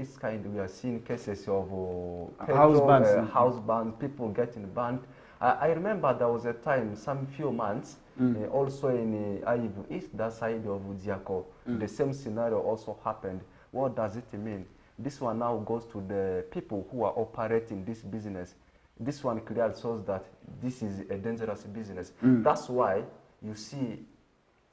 East kind, we are seeing cases of house bans, people getting banned. I remember there was a time, some few months, also in Aivu East, that side of Ujiako, the same scenario also happened. What does it mean? This one now goes to the people who are operating this business. This one clearly shows that this is a dangerous business. That's why you see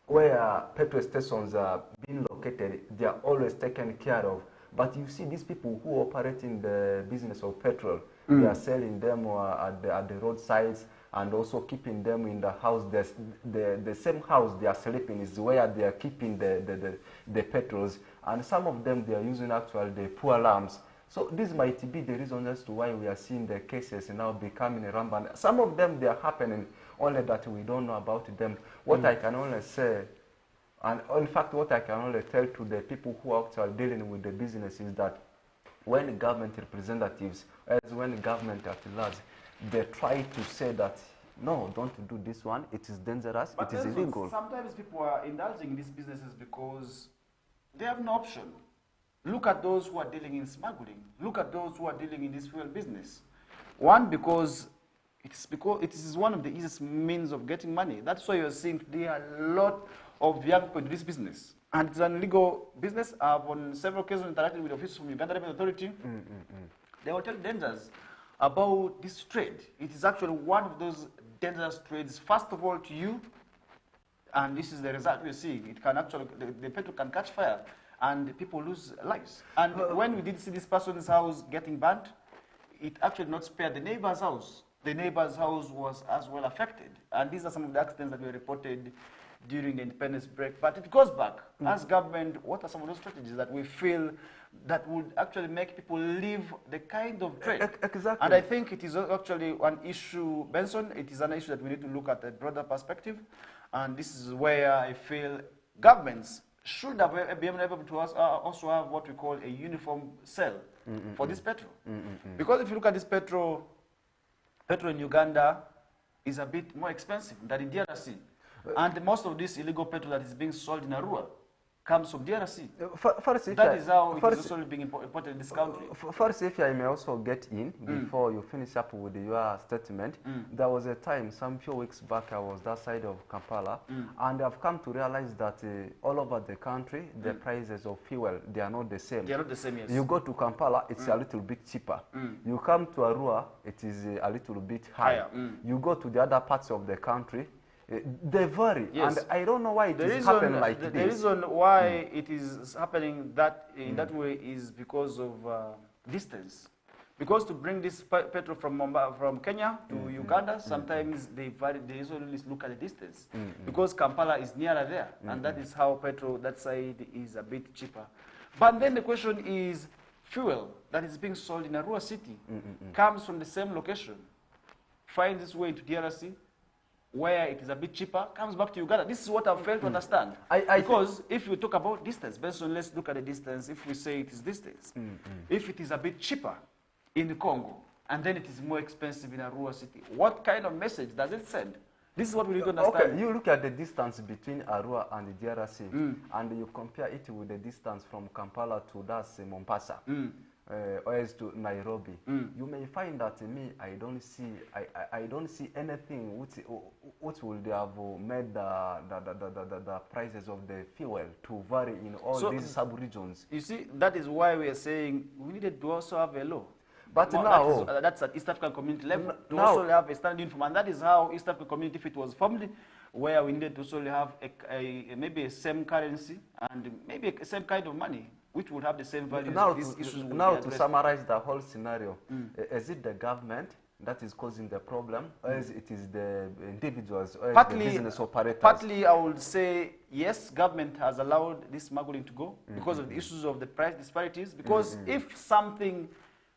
where petrol stations are being located, they are always taken care of. But you see these people who operate in the business of petrol, they are selling them at the roadsides and also keeping them in the house. The same house they are sleeping is where they are keeping the petrols. And some of them, they are using actually the poor lamps. So this might be the reason as to why we are seeing the cases now becoming rampant. Some of them, they are happening, only that we don't know about them. What I can only say, and in fact what I can only tell to the people who are actually dealing with the business is that when government representatives, as when government at large, they try to say that, no, don't do this one, it is dangerous, but it is illegal. Sometimes people are indulging in these businesses because they have no option. Look at those who are dealing in smuggling. Look at those who are dealing in this fuel business. One, because it is one of the easiest means of getting money. That's why you're seeing today a lot of young people in this business. And it's an illegal business. I've on several occasions interacted with officials from Uganda Revenue Authority. They will tell dangers about this trade. It is actually one of those dangerous trades, first of all to you, and this is the result we're seeing. It can actually, the petrol can catch fire and people lose lives. And when we did see this person's house getting burnt, it actually did not spare the neighbor's house. The neighbor's house was as well affected. And these are some of the accidents that were reported during the independence break. But it goes back. As government, what are some of those strategies that we feel that would actually make people leave the kind of trade? Exactly. And I think it is actually an issue, Benson, it is an issue that we need to look at a broader perspective. And this is where I feel governments should have been able to also have what we call a uniform sale for this petrol. Because if you look at this petrol in Uganda is a bit more expensive than in DRC. And most of this illegal petrol that is being sold in Arua comes from DRC. That is how it is also being imported in this country. First, if I may also get in, before you finish up with your statement, there was a time, some few weeks back, I was that side of Kampala, and I've come to realize that all over the country, the prices of fuel, they are not the same. They are not the same, yes. You go to Kampala, it's a little bit cheaper. You come to Arua, it is a little bit higher. You go to the other parts of the country, they vary, yes. And I don't know why it is happening like this. The reason why it is happening in that way is because of distance. Because to bring this petrol from Kenya to Uganda, sometimes they vary. They usually look at the distance. Because Kampala is nearer there, and that is how petrol that side is a bit cheaper. But then the question is, fuel that is being sold in Arua City comes from the same location, finds its way to DRC, where it is a bit cheaper, comes back to Uganda. This is what I've failed to understand. Because if we talk about distance, Benson, let's look at the distance. If we say it is distance, if it is a bit cheaper in Congo, and then it is more expensive in Arua City, what kind of message does it send? This is what we need to understand. Okay, you look at the distance between Arua and the DRC, and you compare it with the distance from Kampala to Mombasa. Or as to Nairobi, you may find that I don't see anything which would have made the prices of the fuel to vary in all these sub-regions. You see, that is why we are saying we needed to also have a law. But now, that's at East African community level, to also have a standard uniform. And that is how East African community, if it was formed, where we needed to also have maybe a same currency and maybe a same kind of money, which would have the same value. Now to summarize the whole scenario, is it the government that is causing the problem, or is it the individuals, or the business operators? Partly, I would say, yes, government has allowed this smuggling to go because of the issues of the price disparities. Because if something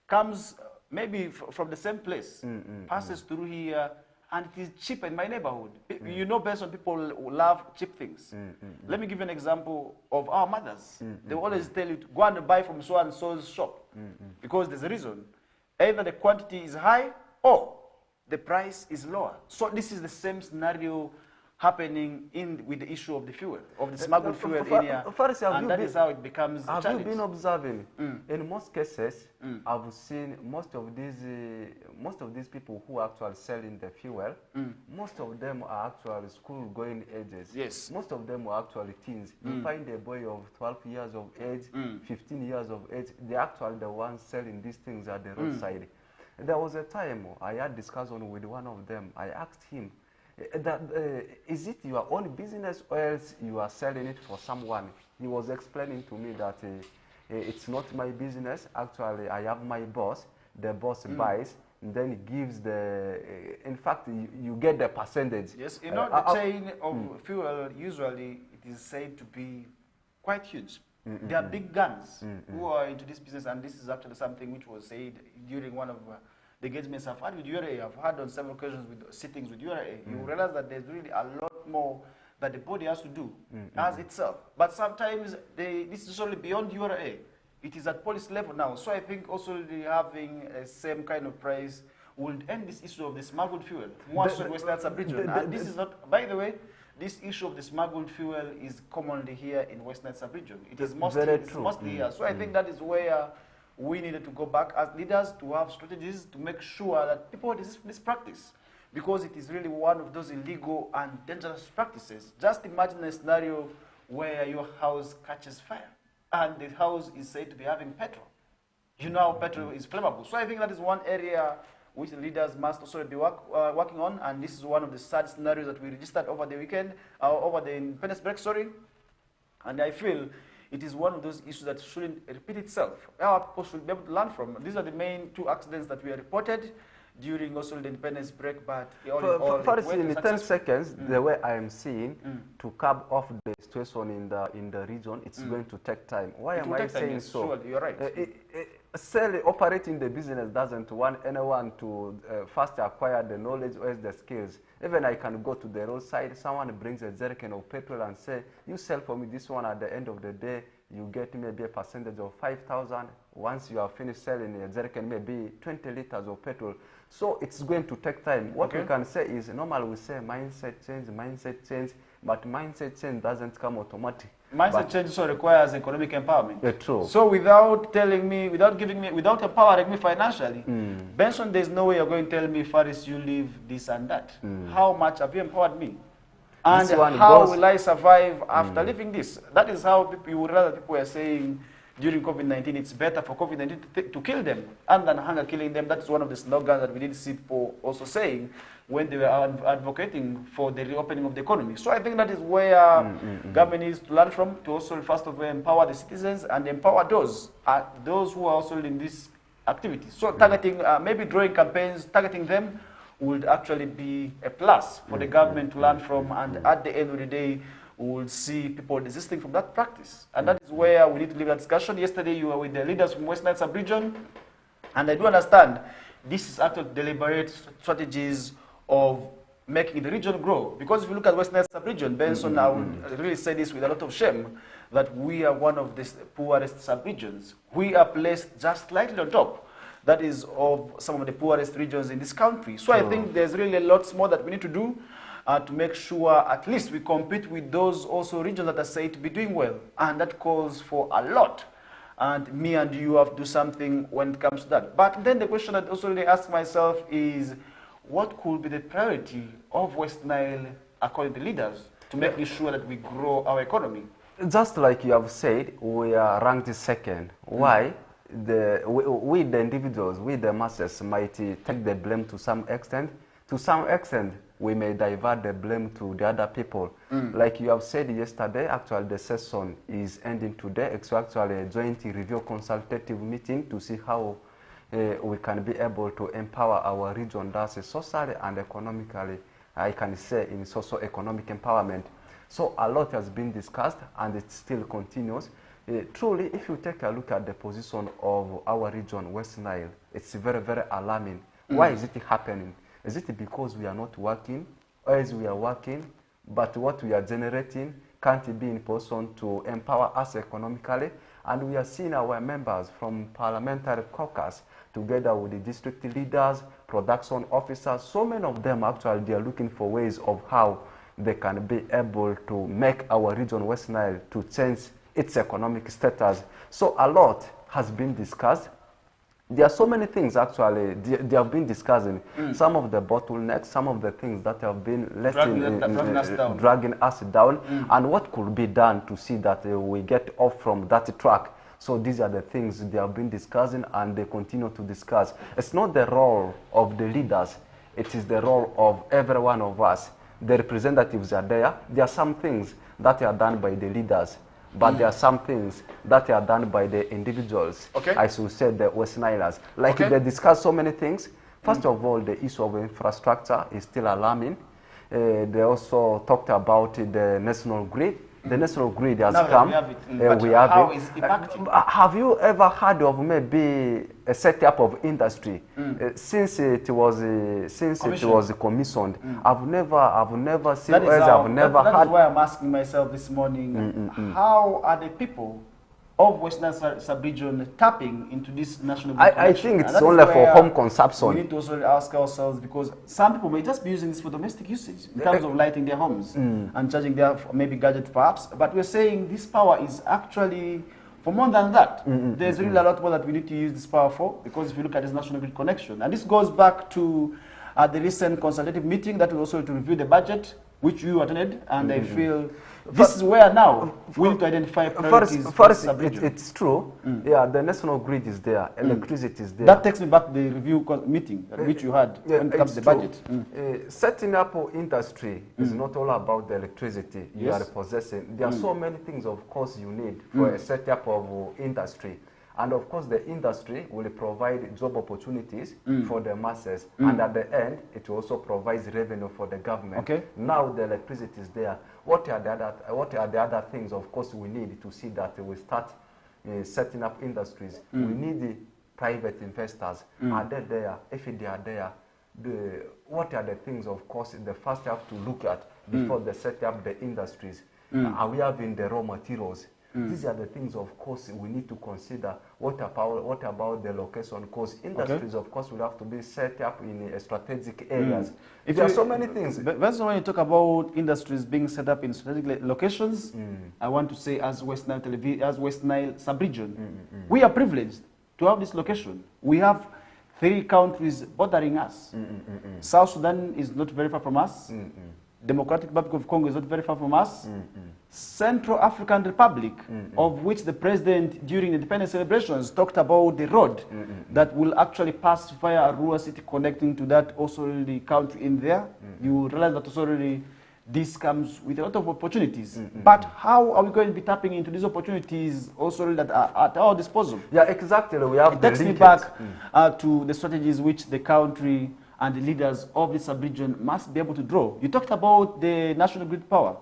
comes maybe from the same place, passes through here, and it is cheaper in my neighborhood. You know, based on people who love cheap things. Let me give you an example of our mothers. They always tell you to go and buy from so and so's shop because there's a reason. Either the quantity is high or the price is lower. So this is the same scenario happening with the issue of the fuel, of the smuggled fuel in here, and that is how it becomes a challenge. Have you been observing? In most cases, I've seen most of these people who are actually selling the fuel, most of them are actually school-going ages. Yes. Most of them are actually teens. You find a boy of 12 years of age, 15 years of age, they're actually the ones selling these things at the roadside. There was a time I had discussion with one of them. I asked him, is it your own business or else you are selling it for someone? He was explaining to me that it's not my business. Actually, I have my boss. The boss buys, and then he gives in fact, you get the percentage. Yes, you know, the chain of fuel, usually it is said to be quite huge. There are big guns who are into this business, and this is actually something which was said during one of the engagements I've had with URA. I've had on several occasions with sittings with URA. You realize that there's really a lot more that the body has to do as itself. But sometimes this is only beyond URA. It is at policy level now. So I think also having a same kind of price would end this issue of the smuggled fuel. More so Western Sub-region. And this is not, by the way, this issue of the smuggled fuel is commonly here in Western Sub-region. It is mostly here. So I think that is where we needed to go back as leaders to have strategies to make sure that people resist this practice, because it is really one of those illegal and dangerous practices. Just imagine a scenario where your house catches fire and the house is said to be having petrol. You know, petrol is flammable. So I think that is one area which the leaders must also be working on, and this is one of the sad scenarios that we registered over the weekend, over the independence break, and I feel it is one of those issues that shouldn't repeat itself. Our people should be able to learn from. These are the main two accidents that were reported during also the independence break, but in 10 seconds, the way I am seeing, to curb off the situation in the region, it's going to take time. Why am I saying so? Surely, you're right. Operating the business doesn't want anyone to first acquire the knowledge or the skills. Even I can go to the roadside, someone brings a jerrycan of petrol and say, you sell for me this one, at the end of the day, you get maybe a percentage of 5,000. Once you have finished selling a jerrycan, maybe 20 liters of petrol. So it's going to take time. What we can say is, normally we say mindset change, but mindset change doesn't come automatic. Mindset change also requires economic empowerment. True. So without telling me, without empowering me financially, Benson, there's no way you're going to tell me, Faris, you leave this and that. How much have you empowered me? And how will I survive after leaving this? That is how people were saying during COVID-19, it's better for COVID-19 to kill them and than hunger killing them. That is one of the slogans that we did see people also saying when they were advocating for the reopening of the economy. So I think that is where government needs to learn from, to also first of all empower the citizens and empower those who are also in this activity. So targeting, maybe drawing campaigns, targeting them would actually be a plus for the government to learn from, and at the end of the day, we will see people desisting from that practice. And that is where we need to leave that discussion. Yesterday, you were with the leaders from Western Sub-region, and I do understand this is actually deliberate strategies of making the region grow. Because if you look at Western Sub-region, Benson, I would really say this with a lot of shame, that we are one of the poorest sub-regions. We are placed just slightly on top. That is of some of the poorest regions in this country. So I think there's really lots more that we need to do to make sure at least we compete with those also regions that are said to be doing well. And that calls for a lot. And me and you have to do something when it comes to that. But then the question that I also really ask myself is, what could be the priority of West Nile, according to leaders, to make sure that we grow our economy? Just like you have said, we are ranked second. Why? We the individuals, we the masses might take the blame to some extent. To some extent, we may divert the blame to the other people. Like you have said yesterday, actually the session is ending today. It's actually a joint review consultative meeting to see how we can be able to empower our region, that's socially and economically, I can say in socio-economic empowerment. So a lot has been discussed and it still continues. Truly, if you take a look at the position of our region, West Nile, it's very, very alarming. Why is it happening? Is it because we are not working, or is we are working, but what we are generating can't be in position to empower us economically? And we are seeing our members from parliamentary caucus, together with the district leaders, production officers, so many of them actually, they are looking for ways of how they can be able to make our region West Nile to change its economic status. So a lot has been discussed. There are so many things actually they have been discussing. Some of the bottlenecks, some of the things that have been dragging us down, and what could be done to see that we get off from that track. So these are the things they have been discussing, and they continue to discuss. It's not the role of the leaders, it is the role of every one of us. The representatives are there. There are some things that are done by the leaders, but there are some things that are done by the individuals. Okay. I should say the West Nilers. Like they discuss so many things. First of all, the issue of infrastructure is still alarming. They also talked about the national grid. The national grid has come. We have it. Is it impacting? Have you ever heard of maybe a setup of industry since it was commissioned? I've never seen. That That is why I'm asking myself this morning: how are the people of Western sub-region tapping into this national grid I think it's only for home consumption. We need to also ask ourselves, because some people may just be using this for domestic usage in terms of lighting their homes and charging their maybe gadgets perhaps. But we're saying this power is actually for more than that. There's really a lot more that we need to use this power for, because if you look at this national grid connection, and this goes back to the recent consultative meeting that was also to review the budget, which you attended, and I feel this is where now we need to identify priorities. First, it's true. Yeah, the national grid is there, electricity is there. That takes me back to the review meeting which you had when it comes to the budget. Setting up industry is not all about the electricity you are possessing. There are so many things, of course, you need for a setup of industry. And of course, the industry will provide job opportunities for the masses. And at the end, it also provides revenue for the government. Okay. Now the electricity is there. What are the other things, of course, we need to see that we start setting up industries? We need private investors. Are they there? If they are there, what are the things, of course, the first have to look at before they set up the industries? Are we having the raw materials? These are the things, of course, we need to consider. What about the location? Because industries, of course, will have to be set up in strategic areas. There are so many things. But when you talk about industries being set up in strategic locations, I want to say, as West Nile sub-region, we are privileged to have this location. We have 3 countries bordering us. South Sudan is not very far from us. Democratic Republic of Congo is not very far from us. Central African Republic, of which the president during the independence celebrations talked about the road that will actually pass via a rural city connecting to that also the country in there. You realize that also really this comes with a lot of opportunities. But how are we going to be tapping into these opportunities also that are at our disposal? Yeah, exactly. We have it takes me back to the strategies which the country and the leaders of this sub-region must be able to draw. You talked about the national grid power.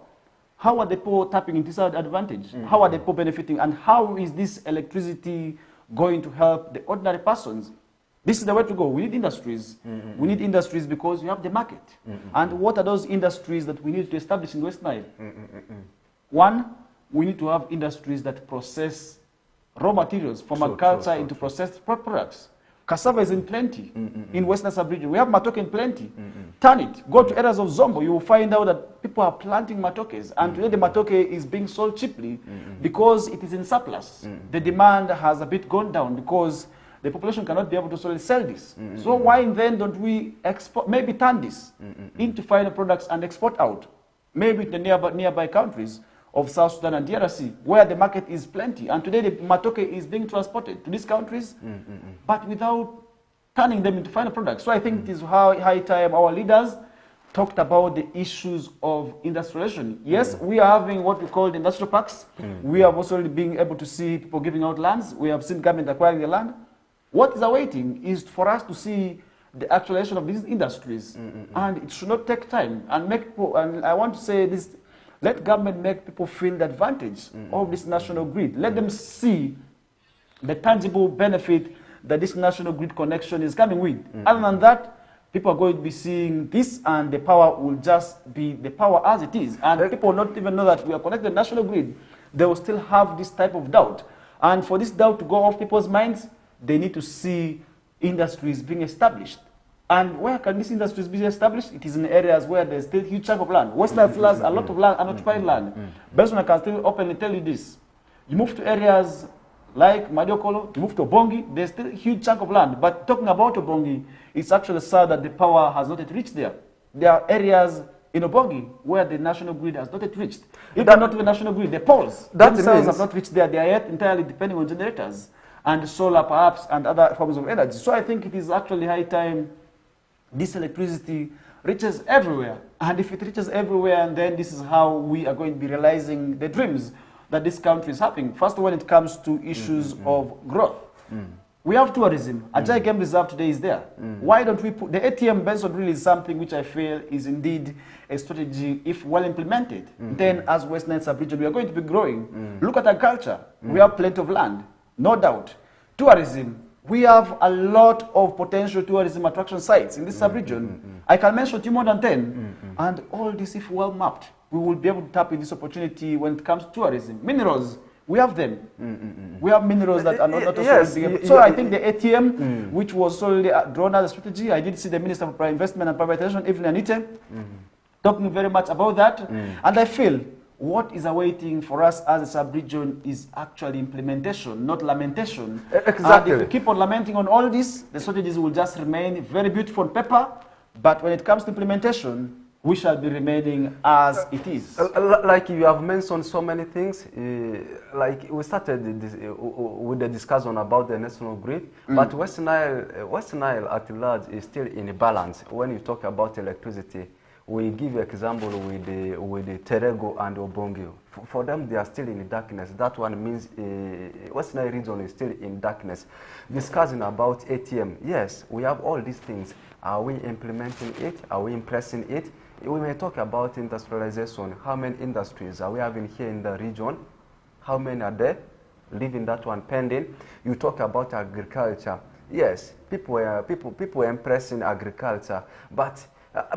How are the poor tapping into this advantage? How are the poor benefiting? And how is this electricity going to help the ordinary persons? This is the way to go. We need industries. We need industries because we have the market. And what are those industries that we need to establish in West Nile? One, we need to have industries that process raw materials from agriculture into processed products. Cassava is in plenty in Western sub-region. We have matoke in plenty. Turn it. Go to areas of Zombo. You will find out that people are planting matokes. And today the matoke is being sold cheaply because it is in surplus. The demand has a bit gone down because the population cannot be able to sell this. So why then don't we export, maybe turn this into final products and export out? Maybe to the nearby countries of South Sudan and DRC, where the market is plenty. And today the matoke is being transported to these countries, but without turning them into final products. So I think it is high time our leaders talked about the issues of industrialization. Yes, we are having what we call the industrial parks. We have also been able to see people giving out lands. We have seen government acquiring the land. What is awaiting is for us to see the actualization of these industries. And it should not take time. And make people, and I want to say this, let government make people feel the advantage of this national grid. Let them see the tangible benefit that this national grid connection is coming with. Other than that, people are going to be seeing this and the power will just be the power as it is. And people will not even know that we are connected to the national grid. They will still have this type of doubt. And for this doubt to go off people's minds, they need to see industries being established. And where can these industries be established? It is in areas where there's still a huge chunk of land. West Nile still has a lot of land, unoccupied land. Benson, I can still openly tell you this. You move to areas like Madiokolo, you move to Obongi, there's still a huge chunk of land. But talking about Obongi, it's actually sad that the power has not yet reached there. There are areas in Obongi where the national grid has not yet reached. If not the national grid, the poles themselves have not reached there. They are yet entirely depending on generators and solar perhaps and other forms of energy. So I think it is actually high time this electricity reaches everywhere. And if it reaches everywhere, then this is how we are going to be realizing the dreams that this country is having. First, when it comes to issues of growth. We have tourism. Ajay Game Reserve today is there. Why don't we put the ATM Benson really is something which I feel is indeed a strategy if well implemented. Then as West Nile sub-region, we are going to be growing. Look at agriculture. We have plenty of land, no doubt. Tourism. We have a lot of potential tourism attraction sites in this sub-region. I can mention to you more than 10. And all this, if well mapped, we will be able to tap into this opportunity when it comes to tourism. Minerals. We have them. We have minerals that are not also so I think the ATM, which was solely drawn as a strategy, I did see the Minister for Investment and Privatization, Evelyn Anite, talking very much about that. And I feel what is awaiting for us as a sub-region is actually implementation, not lamentation. Exactly. And if we keep on lamenting on all this, the strategies will just remain very beautiful on paper, but when it comes to implementation, we shall be remaining as it is. Like you have mentioned so many things, like we started this, with the discussion about the national grid, but West Nile at large is still in balance. When you talk about electricity, we give example with the Terego and Obongi. For them, they are still in darkness. That one means West Nile region is still in darkness. Discussing about ATM, yes, we have all these things. Are we implementing it? Are we impressing it? We may talk about industrialization. How many industries are we having here in the region? How many are there? Leaving that one pending. You talk about agriculture. Yes, people are impressing agriculture, but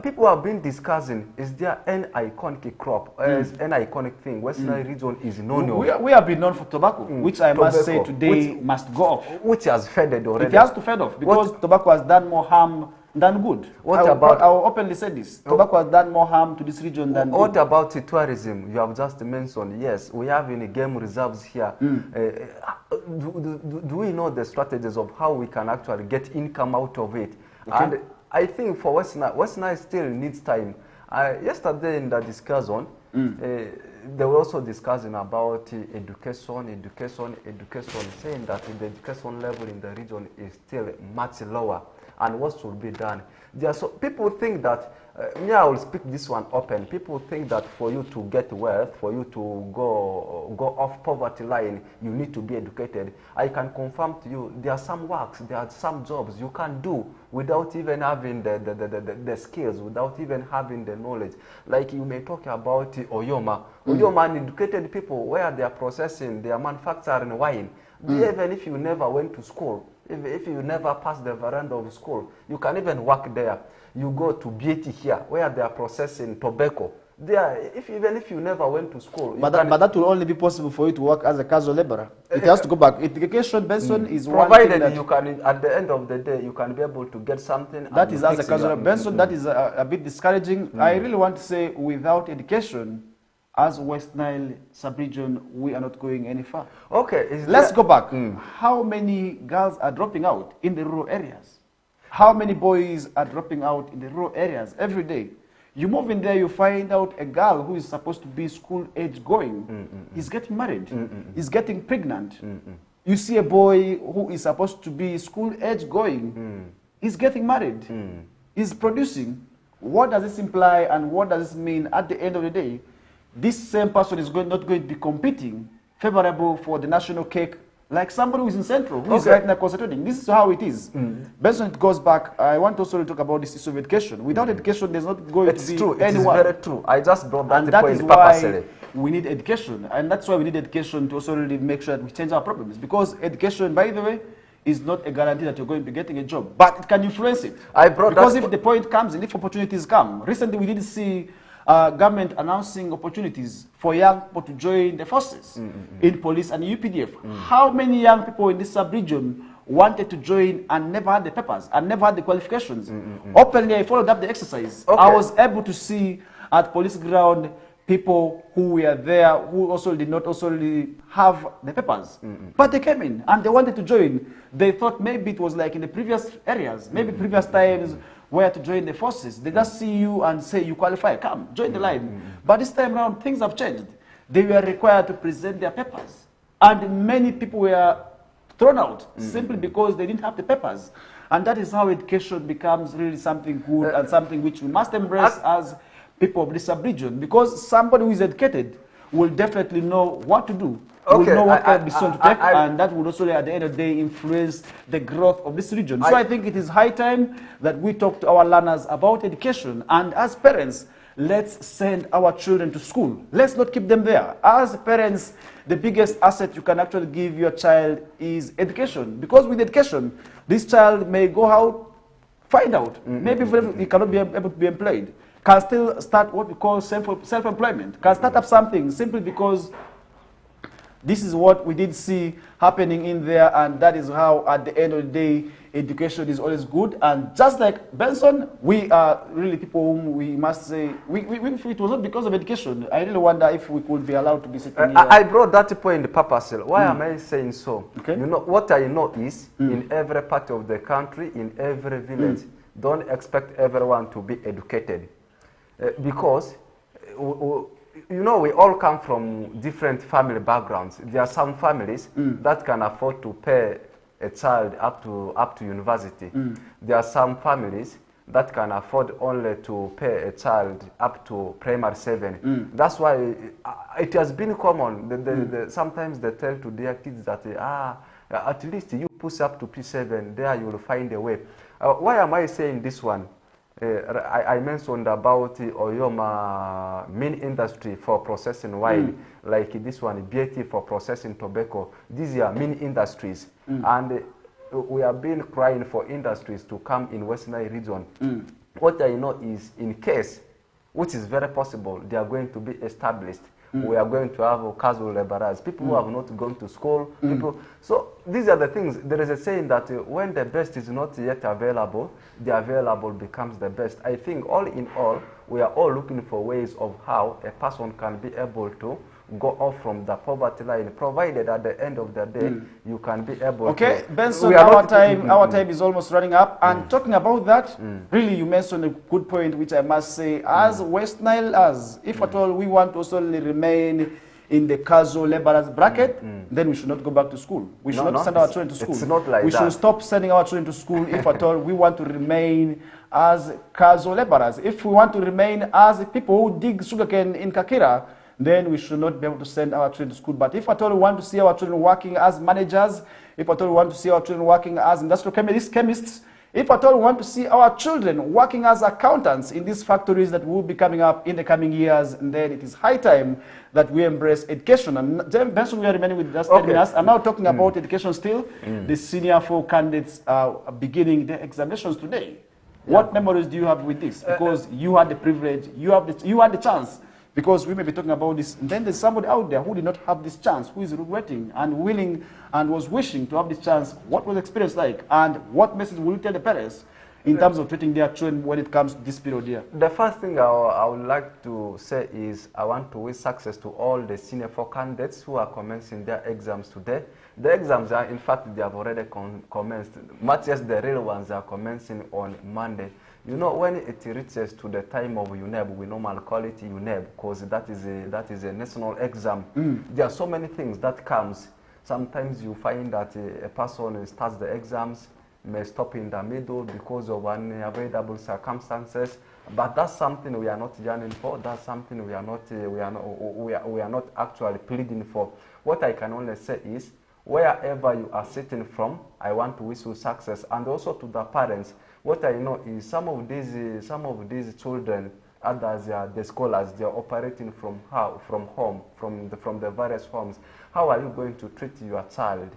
people have been discussing, is there an iconic crop, is an iconic thing? West Nile region is known. We have been known for tobacco, which I must say today must go off. Which has faded already. It has to fade off because tobacco has done more harm than good. What about? I will openly say this. Tobacco has done more harm to this region than good. What about tourism? You have just mentioned. Yes, we have any game reserves here. Do we know the strategies of how we can actually get income out of it? Okay. And I think for West Nile still needs time. Yesterday in the discussion, they were also discussing about education, saying that the education level in the region is still much lower. And what should be done? People think that, I will speak this one open. People think that for you to get wealth, for you to go off poverty line, you need to be educated. I can confirm to you, there are some works, there are some jobs you can do without even having the skills, without even having the knowledge. Like you may talk about Oyoma. Oyoma and educated people where they are processing, they are manufacturing wine. Even if you never went to school, if you never passed the veranda of school, you can even work there. You go to BT here, where they are processing tobacco. There, even if you never went to school. But that will only be possible for you to work as a casual laborer. It has to go back. Education, Benson, is provided one thing that you can, at the end of the day, you can be able to get something. That is as a casual Benson, that is a bit discouraging. I really want to say, without education, as West Nile sub-region, we are not going any far. Okay. Let's go back. How many girls are dropping out in the rural areas? How many boys are dropping out in the rural areas every day? You move in there, you find out a girl who is supposed to be school age going is getting married, is getting pregnant. You see a boy who is supposed to be school age going, is getting married, is producing. What does this imply and what does this mean at the end of the day? This same person is not going to be competing favorable for the national cake like somebody who is in Central, who is right now concentrating. This is how it is. Benson, it goes back. I want also to talk about this issue of education. Without education, there's not going to be anyone. It's very true. I just brought that point purposely. Why we need education. And that's why we need education to also really make sure that we change our problems. Because education, by the way, is not a guarantee that you're going to be getting a job. But it can influence it. Because if the point comes and if opportunities come. Recently, we did see government announcing opportunities for young people to join the forces in police and UPDF. How many young people in this sub-region wanted to join and never had the papers and never had the qualifications. Openly, I followed up the exercise. Okay. I was able to see at police ground people who were there who also did not also have the papers. But they came in and they wanted to join. They thought maybe it was like in the previous areas, maybe previous times where to join the forces. They just see you and say, you qualify, come, join the line. But this time around, things have changed. They were required to present their papers. And many people were thrown out simply because they didn't have the papers. And that is how education becomes really something good and something which we must embrace as people of this sub-region. Because somebody who is educated will definitely know what to do. Okay, will know what kind of decision to take, and that would also, at the end of the day, influence the growth of this region. So I think it is high time that we talk to our learners about education. And as parents, let's send our children to school. Let's not keep them there. As parents, the biggest asset you can actually give your child is education. Because with education, this child may go out, find out. Maybe he cannot be able to be employed. Can still start what we call self-employment. Can start up something simply because this is what we did see happening in there, and that is how, at the end of the day, education is always good. And just like Benson, we are really people whom we must say, if it was not because of education, I really wonder if we could be allowed to be sitting here. I brought that point purposely. Why am I saying so? Okay. You know, what I know is, in every part of the country, in every village, don't expect everyone to be educated. Because you know, we all come from different family backgrounds. There are some families that can afford to pay a child up to university. There are some families that can afford only to pay a child up to primary 7. That's why it has been common. Sometimes they tell to their kids that, at least you push up to P7, there you will find a way. Why am I saying this one? I mentioned about Oyoma main industry for processing wine, like this one, BAT for processing tobacco. These are main industries, and we have been crying for industries to come in Western Nile region. What I know is, in case, which is very possible, they are going to be established. We are going to have casual laborers, people who have not gone to school. People. So these are the things. There is a saying that when the best is not yet available, the available becomes the best. I think all in all, we are all looking for ways of how a person can be able to go off from the poverty line, provided at the end of the day you can be able to. Okay, Benson, our time is almost running up. And talking about that, really you mentioned a good point, which I must say, as West Nile, if at all we want to also remain in the casual laborers bracket, then we should not go back to school. We should not send our children to school. It's not like we should stop sending our children to school if at all we want to remain as casual laborers. If we want to remain as people who dig sugarcane in Kakira, then we should not be able to send our children to school. But if at all we want to see our children working as managers, if at all we want to see our children working as industrial chemists, if at all we want to see our children working as accountants in these factories that will be coming up in the coming years, then it is high time that we embrace education. And Benson, we are remaining with just 10 minutes. I'm now talking about education still. The senior 4 candidates are beginning their examinations today. What memories do you have with this? Because you had the privilege, you had the chance. Because we may be talking about this, and then there's somebody out there who did not have this chance, who is regretting and willing and was wishing to have this chance. What was the experience like? And what message will you tell the parents in terms of treating their children when it comes to this period here? The first thing I would like to say is I want to wish success to all the senior 4 candidates who are commencing their exams today. The exams are, in fact, they have already commenced. Much as the real ones are commencing on Monday. You know, when it reaches to the time of UNEB, we normally call it UNEB because that is a national exam. There are so many things that comes. Sometimes you find that a person starts the exams, may stop in the middle because of unavoidable circumstances. But that's something we are not yearning for. That's something we are not actually pleading for. What I can only say is, wherever you are sitting from, I want to wish you success, and also to the parents. What I know is some of these children, others are the scholars, they are operating from home, from the various homes. How are you going to treat your child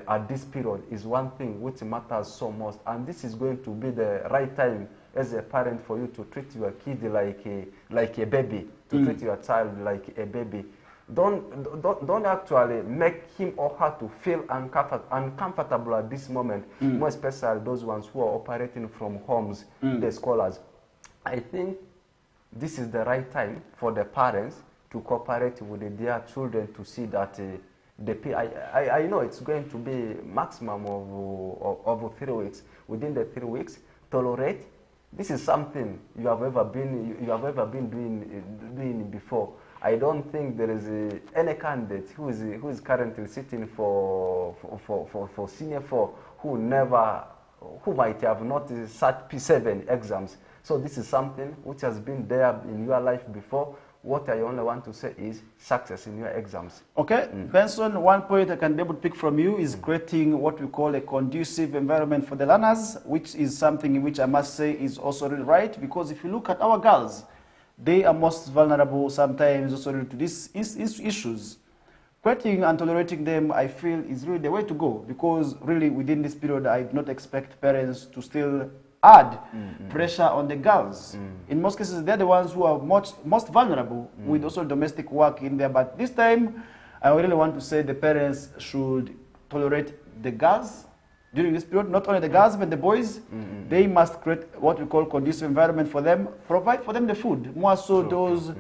at this period is one thing which matters so most, and this is going to be the right time as a parent for you to treat your kid like a baby, to treat your child like a baby. don't actually make him or her to feel uncomfortable at this moment, more especially those ones who are operating from homes, the scholars. I think this is the right time for the parents to cooperate with their children to see that I know it's going to be maximum of 3 weeks. Within the 3 weeks, tolerate. This is something you have ever been doing before. I don't think there is any candidate who is currently sitting for senior 4 who might have not sat P7 exams. So this is something which has been there in your life before. What I only want to say is success in your exams. Okay, Benson, one point I can be able to pick from you is creating what we call a conducive environment for the learners, which is something which I must say is also really right, because if you look at our girls, they are most vulnerable sometimes also to these issues. Creating and tolerating them, I feel, is really the way to go, because really within this period, I do not expect parents to still add pressure on the girls. In most cases, they're the ones who are most vulnerable with also domestic work in there. But this time, I really want to say the parents should tolerate the girls during this period, not only the girls, but the boys. They must create what we call conducive environment for them, provide for them the food, more so those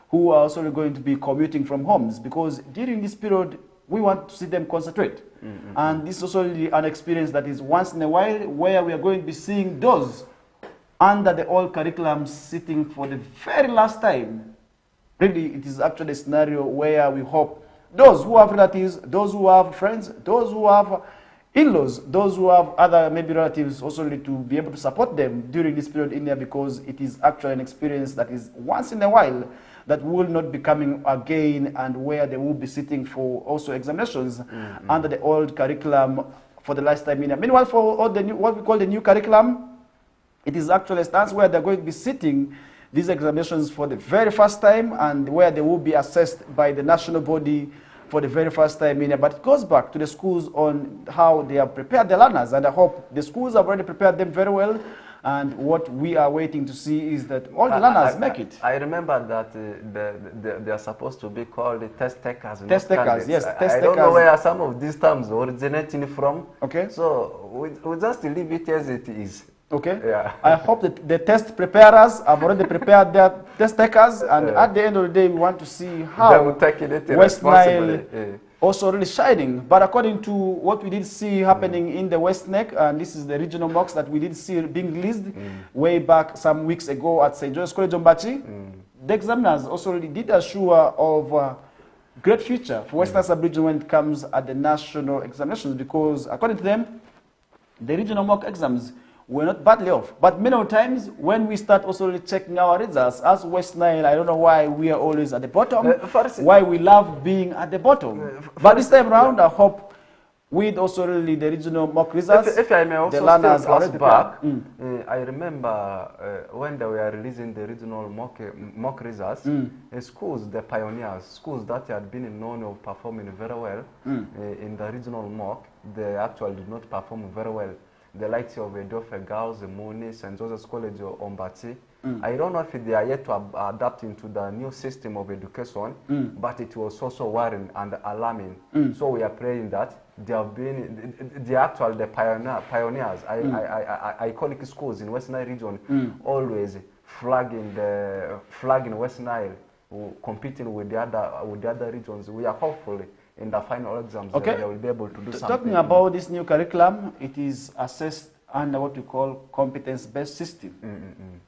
who are also going to be commuting from homes, because during this period, we want to see them concentrate. And this is also an experience that is once in a while where we are going to be seeing those under the old curriculum sitting for the very last time. Really, it is actually a scenario where we hope those who have relatives, those who have friends, those who have in-laws, those who have other maybe relatives also need to be able to support them during this period in there, because it is actually an experience that is once in a while that will not be coming again, and where they will be sitting for also examinations under the old curriculum for the last time in there. Meanwhile, for all the new, what we call the new curriculum, it is actually a stance where they're going to be sitting these examinations for the very first time, and where they will be assessed by the national body for the very first time in there. But it goes back to the schools on how they have prepared the learners, and I hope the schools have already prepared them very well. And what we are waiting to see is that all the learners make it. I remember that they are supposed to be called test takers. Test takers, yes. Test takers. I don't know where some of these terms originating from. Okay. So we just leave it as it is. Okay. Yeah. I hope that the test preparers have already prepared their test takers, and at the end of the day, we want to see how West Nile also really shining. But according to what we did see happening in the West Neck, and this is the regional mocks that we did see being released way back some weeks ago at St. George's College Ombachi, the examiners also really did assure of great future for Western Sub-Region when it comes at the national examinations, because according to them, the regional mock exams were not badly off. But many times when we start also really checking our results, as West Nile, I don't know why we are always at the bottom, why we love being at the bottom. But this time around, I hope with also really the regional mock results, if I may also the learners still are back, I remember when they were releasing the regional mock results, schools, the pioneers, schools that had been known of performing very well in the regional mock, they actually did not perform very well. The likes of Edofe Girls, Mooney, St. Joseph's College or Ombati. I don't know if they are yet to adapt into the new system of education, but it was also worrying and alarming. So we are praying that they have been, the pioneers, iconic schools in West Nile region, always flagging West Nile, competing with the other regions. We are hopeful in the final exams they will be able to do something. Talking about this new curriculum, it is assessed under what we call competence-based system,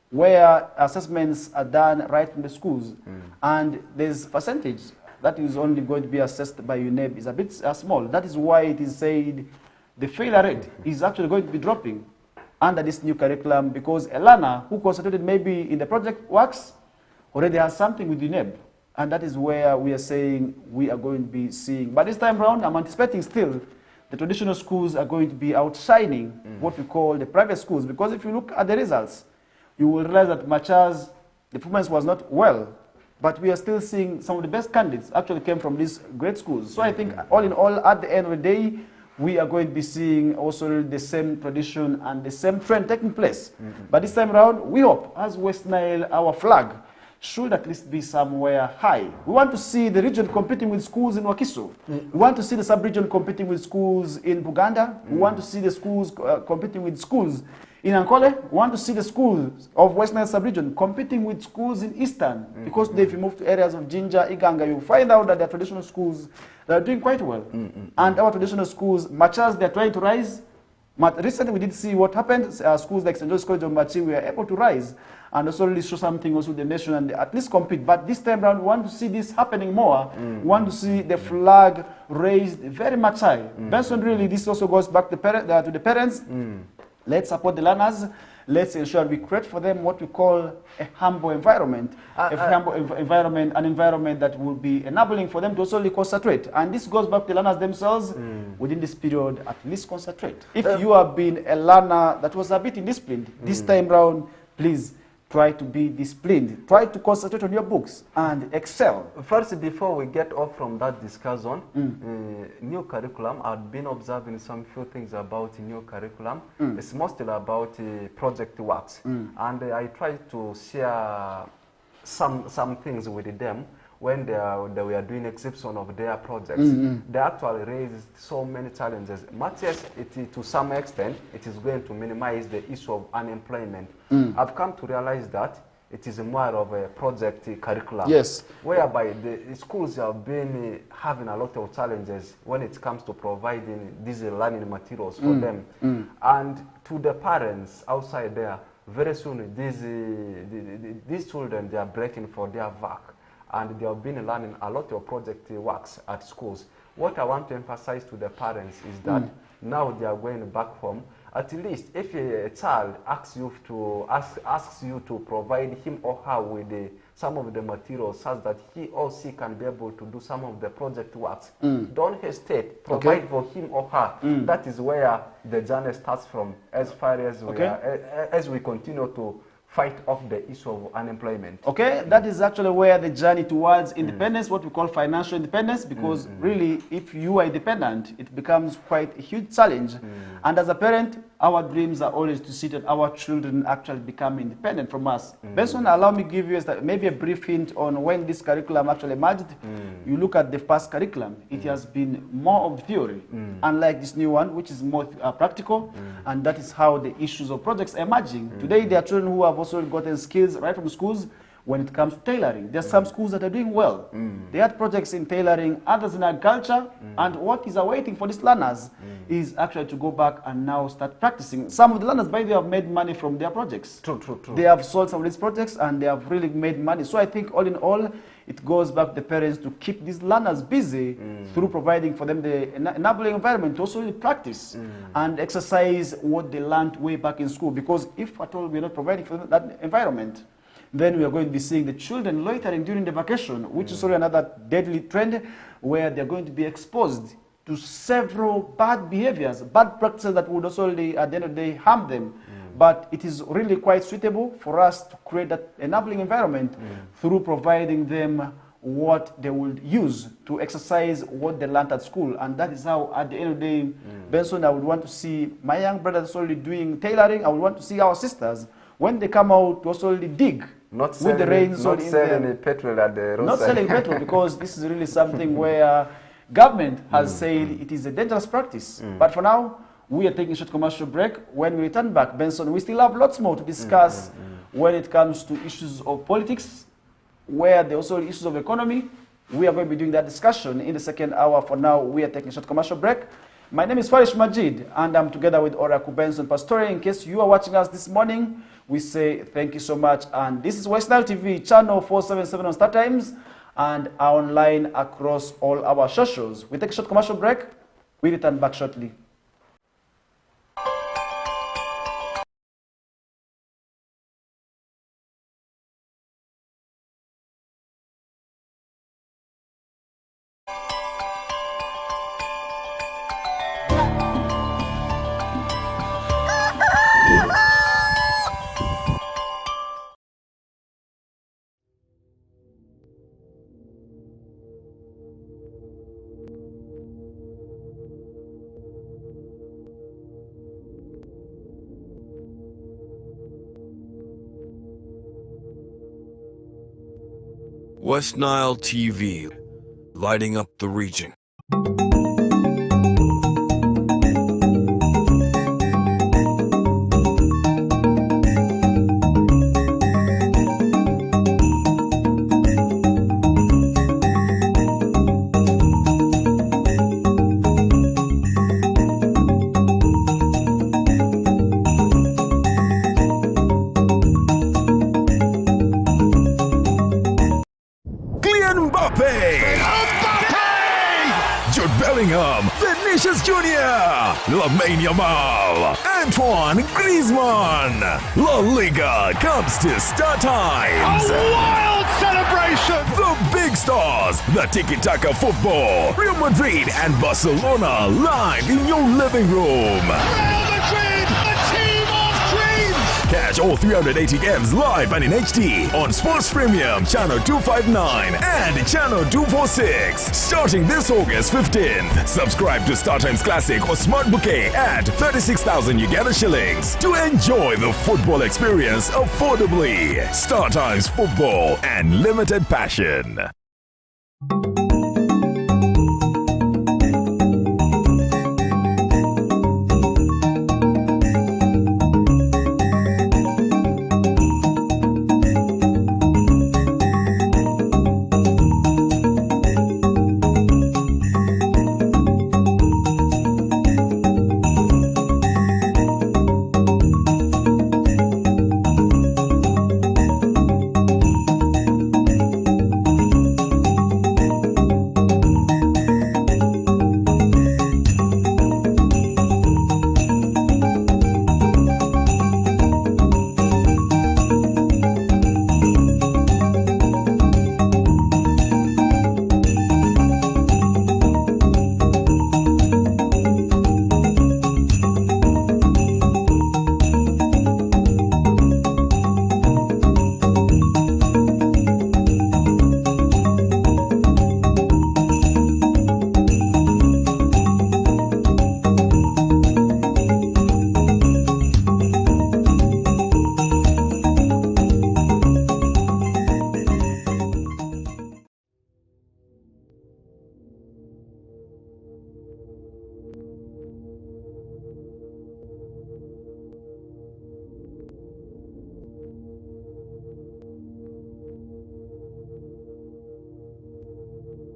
where assessments are done right from the schools, and there's percentage that is only going to be assessed by UNEB is a bit small. That is why it is said the failure rate is actually going to be dropping under this new curriculum, because a learner who concentrated maybe in the project works already has something with UNEB. And that is where we are saying we are going to be seeing. But this time around, I'm anticipating still the traditional schools are going to be outshining what we call the private schools. Because if you look at the results, you will realize that Macha's, the performance was not well. But we are still seeing some of the best candidates actually came from these great schools. So I think all in all, at the end of the day, we are going to be seeing also the same tradition and the same trend taking place. But this time around, we hope, as West Nile, our flag, should at least be somewhere high. We want to see the region competing with schools in Wakiso. We want to see the sub-region competing with schools in Buganda. We want to see the schools competing with schools in Ankole. We want to see the schools of West Nile sub-region competing with schools in Eastern. Because if you move to areas of Jinja, Iganga, you find out that there are traditional schools that are doing quite well. And our traditional schools, much as they're trying to rise, but recently we did see what happened. Schools like St. John's College of Machi were able to rise and also really show something also to the nation and at least compete. But this time around, we want to see this happening more. We want to see the flag raised very much high. Benson, really, this also goes back to the parents. Let's support the learners. Let's ensure we create for them what we call a humble environment. An environment that will be enabling for them to also concentrate. And this goes back to the learners themselves. Within this period, at least concentrate. If you have been a learner that was a bit indisciplined, this time round, please try to be disciplined. Try to concentrate on your books and excel. First, before we get off from that discussion, new curriculum, I've been observing some few things about new curriculum. It's mostly about project works. And I try to share some things with them when they were doing exhibition of their projects. They actually raised so many challenges. Much as to some extent, it is going to minimize the issue of unemployment. I've come to realize that it is more of a project curriculum. Yes. Whereby the schools have been having a lot of challenges when it comes to providing these learning materials for them. And to the parents outside there, very soon these children, they are breaking for their work. And they have been learning a lot of project works at schools. What I want to emphasize to the parents is that now they are going back home. At least if a child asks you to provide him or her with some of the materials such that he or she can be able to do some of the project works, don't hesitate. Provide for him or her. That is where the journey starts from, as far as as we continue to fight off the issue of unemployment. Okay, that is actually where the journey towards independence, what we call financial independence, because really, if you are independent, it becomes quite a huge challenge. And as a parent, our dreams are always to see that our children actually become independent from us. Benson, allow me to give you maybe a brief hint on when this curriculum actually emerged. You look at the past curriculum, it has been more of theory, unlike this new one, which is more practical, and that is how the issues of projects are emerging. Today, there are children who have also gotten skills right from schools when it comes to tailoring. There are some schools that are doing well. They had projects in tailoring, others in agriculture, and what is awaiting for these learners is actually to go back and now start practicing. Some of the learners, by the way, have made money from their projects. True. They have sold some of these projects and they have really made money. So I think all in all, it goes back to the parents to keep these learners busy through providing for them the enabling environment to also really practice and exercise what they learned way back in school. Because if at all we're not providing for them that environment, then we are going to be seeing the children loitering during the vacation, which is already another deadly trend where they're going to be exposed to several bad behaviors, bad practices that would also really, at the end of the day, harm them. But it is really quite suitable for us to create that enabling environment through providing them what they will use to exercise what they learned at school. And that is how, at the end of the day, Benson, I would want to see my young brothers already doing tailoring. I would want to see our sisters, when they come out, to also really dig. Not with selling, the rains not selling petrol at the roadside. Not selling petrol, because this is really something where government has said it is a dangerous practice. But for now, we are taking a short commercial break. When we return back, Benson, we still have lots more to discuss when it comes to issues of politics, where there are also issues of economy. We are going to be doing that discussion in the second hour. For now, we are taking a short commercial break. My name is Farish Majid, and I'm together with Oracle Benson Pastore. In case you are watching us this morning, we say thank you so much. And this is West Nile TV, channel 477 on Star Times, and online across all our socials. We take a short commercial break. We return back shortly. West Nile TV, lighting up the region. Jude Bellingham, Vinicius Jr., Lamine Yamal, Antoine Griezmann. La Liga comes to Star Times. A wild celebration! The big stars, the tiki-taka football, Real Madrid and Barcelona live in your living room. Real Madrid, a team of dreams! Catch all 380 games live and in HD on Sports Premium Channel 259 and Channel 246 starting this August 15th. Subscribe to StarTimes Classic or Smart Bouquet at 36,000 Uganda shillings to enjoy the football experience affordably. StarTimes Football and limited passion.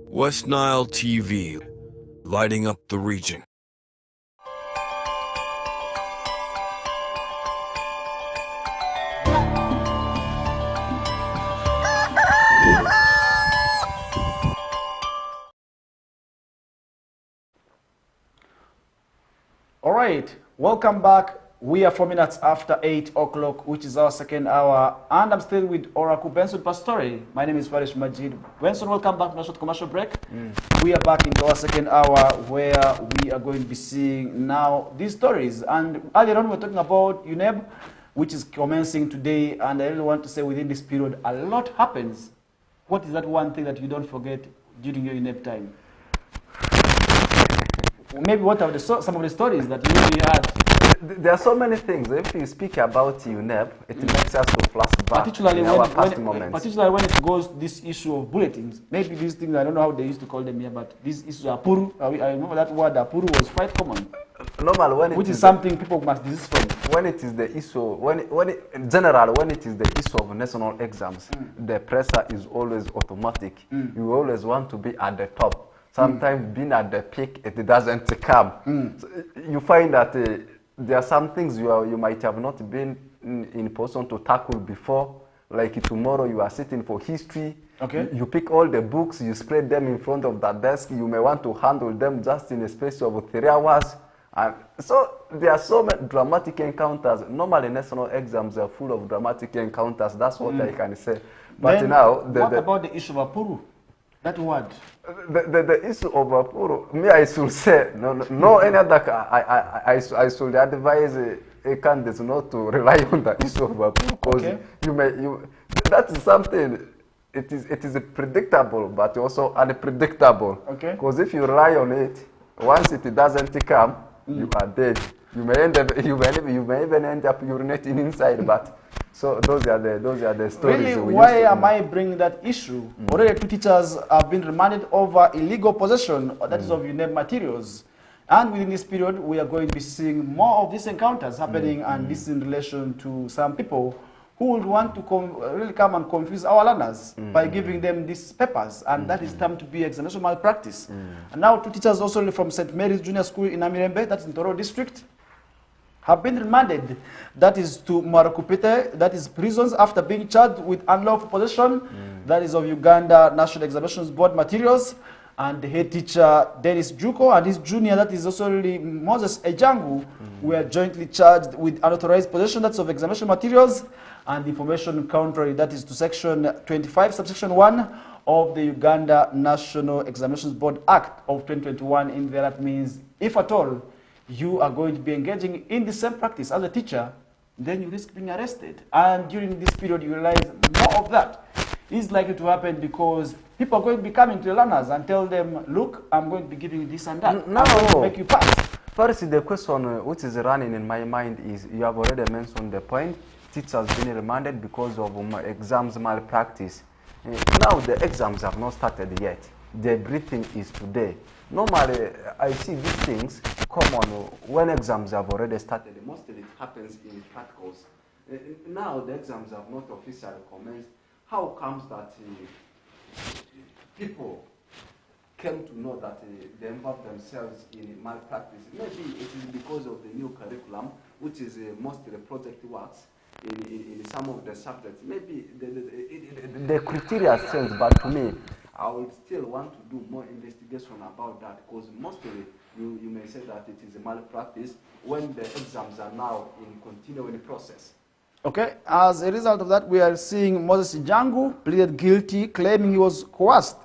West Nile TV, lighting up the region. All right, welcome back. We are 4 minutes after 8 o'clock, which is our second hour, and I'm still with Oracle Benson Pastore. My name is Farish Majid. Benson, welcome back from a short commercial break. We are back into our second hour where we are going to be seeing now these stories. And earlier on, we were talking about UNEB, which is commencing today, and I really want to say within this period, a lot happens. What is that one thing that you don't forget during your UNEB time? Maybe what are some of the stories that you really had? There are so many things. If you speak about UNEP, it makes us to flashback particularly in our past moments. Particularly when it goes this issue of bulletins. Maybe these things, I don't know how they used to call them here, but this issue of apuru, I remember that word apuru was quite common. Normal when which is something people must desist from. When it is the issue, in general, when it is the issue of national exams, the pressure is always automatic. You always want to be at the top. Sometimes being at the peak, it doesn't come. So you find that there are some things you might have not been in person to tackle before. Like tomorrow you are sitting for history. Okay. You pick all the books, you spread them in front of the desk. You may want to handle them just in a space of 3 hours. And so there are so many dramatic encounters. Normally national exams are full of dramatic encounters. That's what I can say. But then now... what about the issue of apuru? That word? The issue of apuru, me I should say, no any other, I should advise a candidate not to rely on the issue of apuru, because that is something, it is predictable but also unpredictable. Okay. Because if you rely on it, once it doesn't come, you are dead. You may even end up urinating inside, but So those are the stories. Really, we why used to am I bringing that issue? Already 2 teachers have been remanded over illegal possession, that is of UNEB materials. And within this period, we are going to be seeing more of these encounters happening, and this in relation to some people who would want to really come and confuse our learners by giving them these papers, and that is termed to be examination malpractice. And now 2 teachers also from St. Mary's Junior School in Amirembe, that's in Toro District, have been remanded, that is to Marakupete, that is prisons, after being charged with unlawful possession, that is of Uganda National Examinations Board materials. And the head teacher, Dennis Juko, and his junior, that is also really Moses Ejangu, were jointly charged with unauthorized possession, that's of examination materials, and information contrary, that is to section 25, subsection 1 of the Uganda National Examinations Board Act of 2021. In there, that means, if at all, you are going to be engaging in the same practice as a teacher, then you risk being arrested. And during this period, you realize more of that is likely to happen because people are going to be coming to the learners and tell them, look, I'm going to be giving you this and that. No. I'm going to make you pass. First, the question which is running in my mind is, you have already mentioned the point, teachers being remanded because of exams malpractice. Now the exams have not started yet. The briefing is today. Normally, I see these things come on when exams have already started. Mostly it happens in practicals. Now the exams have not officially commenced. How comes that people came to know that they involve themselves in malpractice? Maybe it is because of the new curriculum, which is mostly project works in some of the subjects. Maybe the criteria sense, but to me, I would still want to do more investigation about that, because mostly you may say that it is a malpractice when the exams are now in continuing process. Okay, as a result of that, we are seeing Moses Jangu pleaded guilty, claiming he was coerced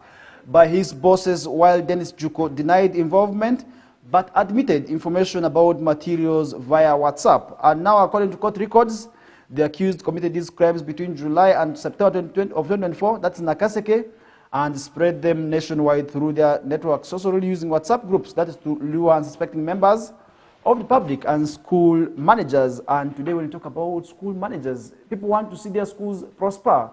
by his bosses, while Dennis Juko denied involvement, but admitted information about materials via WhatsApp. And now, according to court records, the accused committed these crimes between July and September 2024, that's in Nakaseke, and spread them nationwide through their networks, also really using WhatsApp groups, that is to lure unsuspecting members of the public and school managers. And today when we talk about school managers, people want to see their schools prosper.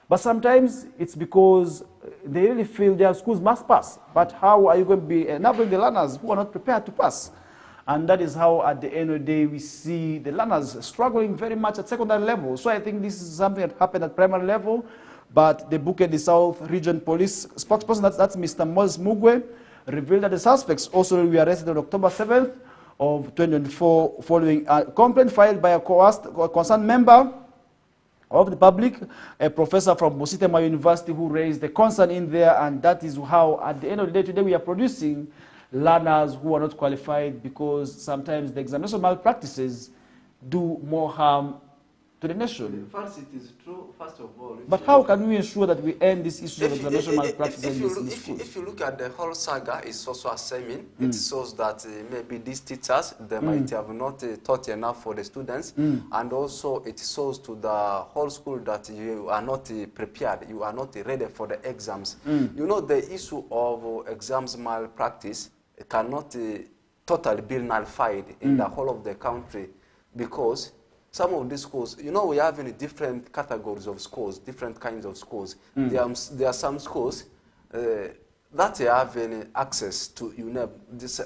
But sometimes it's because they really feel their schools must pass. But how are you going to be enabling the learners who are not prepared to pass? And that is how, at the end of the day, we see the learners struggling very much at secondary level. So I think this is something that happened at primary level. But the Bukit, the South Region Police spokesperson, that's Mr. Moses Mugwe, revealed that the suspects also were arrested on October 7th of 2024 following a complaint filed by a concerned member of the public, a professor from Bositema University, who raised the concern in there. And that is how, at the end of the day, today we are producing learners who are not qualified, because sometimes the examination malpractices do more harm to the nation. First, it is true, first of all. But how can we ensure that we end this issue of examination malpractices in schools? If you look at the whole saga, it's also assuming it shows that maybe these teachers, they might have not taught enough for the students, and also it shows to the whole school that you are not prepared, you are not ready for the exams. You know, the issue of exams malpractice cannot totally be nullified in the whole of the country, because some of these schools, you know, we have in different categories of schools, different kinds of schools. There are some schools that have access to UNEB.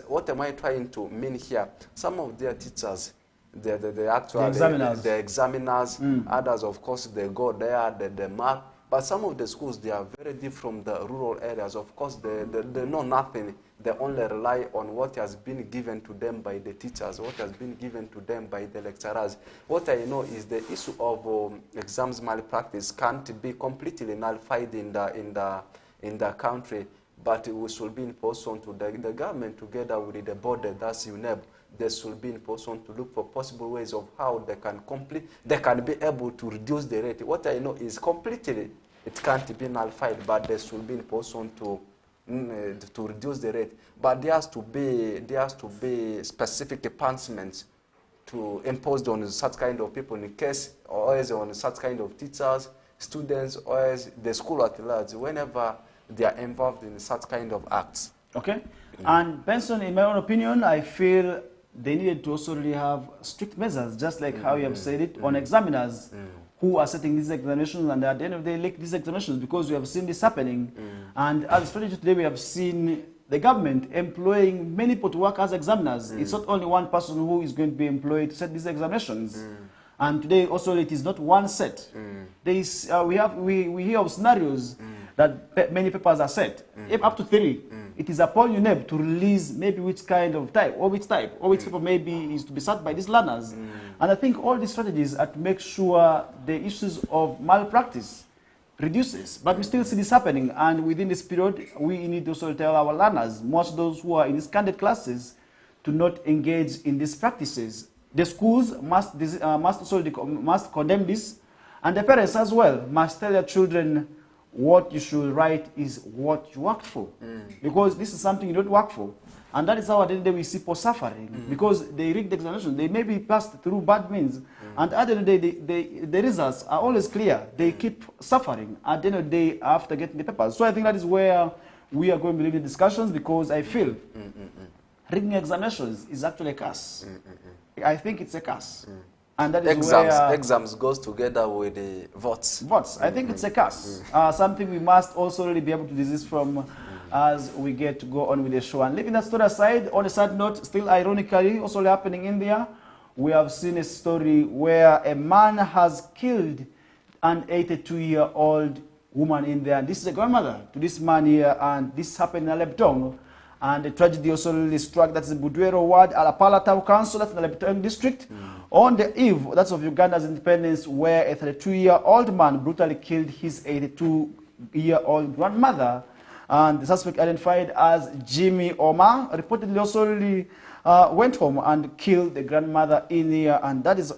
What am I trying to mean here? Some of their teachers, the examiners, others, of course, they go there, they mark. But some of the schools, they are very deep from the rural areas. Of course, they know nothing. They only rely on what has been given to them by the teachers, what has been given to them by the lecturers. What I know is the issue of exams malpractice can't be completely nullified in the country, but we should be in position to the government, together with the board, that's UNEB, they should be in position to look for possible ways of how they can be able to reduce the rate. What I know is completely it can't be nullified, but they should be in position to reduce the rate. But there has to be specific punishments to impose on such kind of people, in case or as on such kind of teachers, students, or as the school at large, whenever they are involved in such kind of acts. Okay. And Benson, in my own opinion, I feel they needed to also really have strict measures, just like how you have said it, on examiners who are setting these examinations, and at the end of the day, leak these examinations, because we have seen this happening. And as a strategy today, we have seen the government employing many people to work as examiners. It's not only one person who is going to be employed to set these examinations. And today also it is not one set. There is, we hear of scenarios that many papers are set, if up to 3. It is upon UNEB to release maybe which kind of type, or which paper maybe is to be sat by these learners. And I think all these strategies are to make sure the issues of malpractice reduces. But we still see this happening, and within this period, we need to also tell our learners, most of those who are in these candidate classes, to not engage in these practices. The schools must condemn this, and the parents as well must tell their children what you should write is what you worked for. Because this is something you don't work for. And that is how at the end of the day we see people suffering. Because they read the examination, they may be passed through bad means. And at the end of the day, the results are always clear. They keep suffering at the end of the day after getting the papers. So I think that is where we are going to be leaving discussions, because I feel reading examinations is actually a curse. I think it's a curse. And that is exams goes together with the votes. I think it's a curse. Something we must also really be able to desist from as we get to go on with the show. And leaving that story aside, on a sad note, still ironically also happening in India, we have seen a story where a man has killed an 82-year-old woman in there. And this is a grandmother to this man here, and this happened in Aleptong. And the tragedy also really struck, that's the Budwero ward, Alapala Town Council, that's in the Aleptong district. On the eve, that's of Uganda's independence, where a 32-year-old man brutally killed his 82-year-old grandmother. And the suspect, identified as Jimmy Omar, reportedly also really went home and killed the grandmother in here. And that is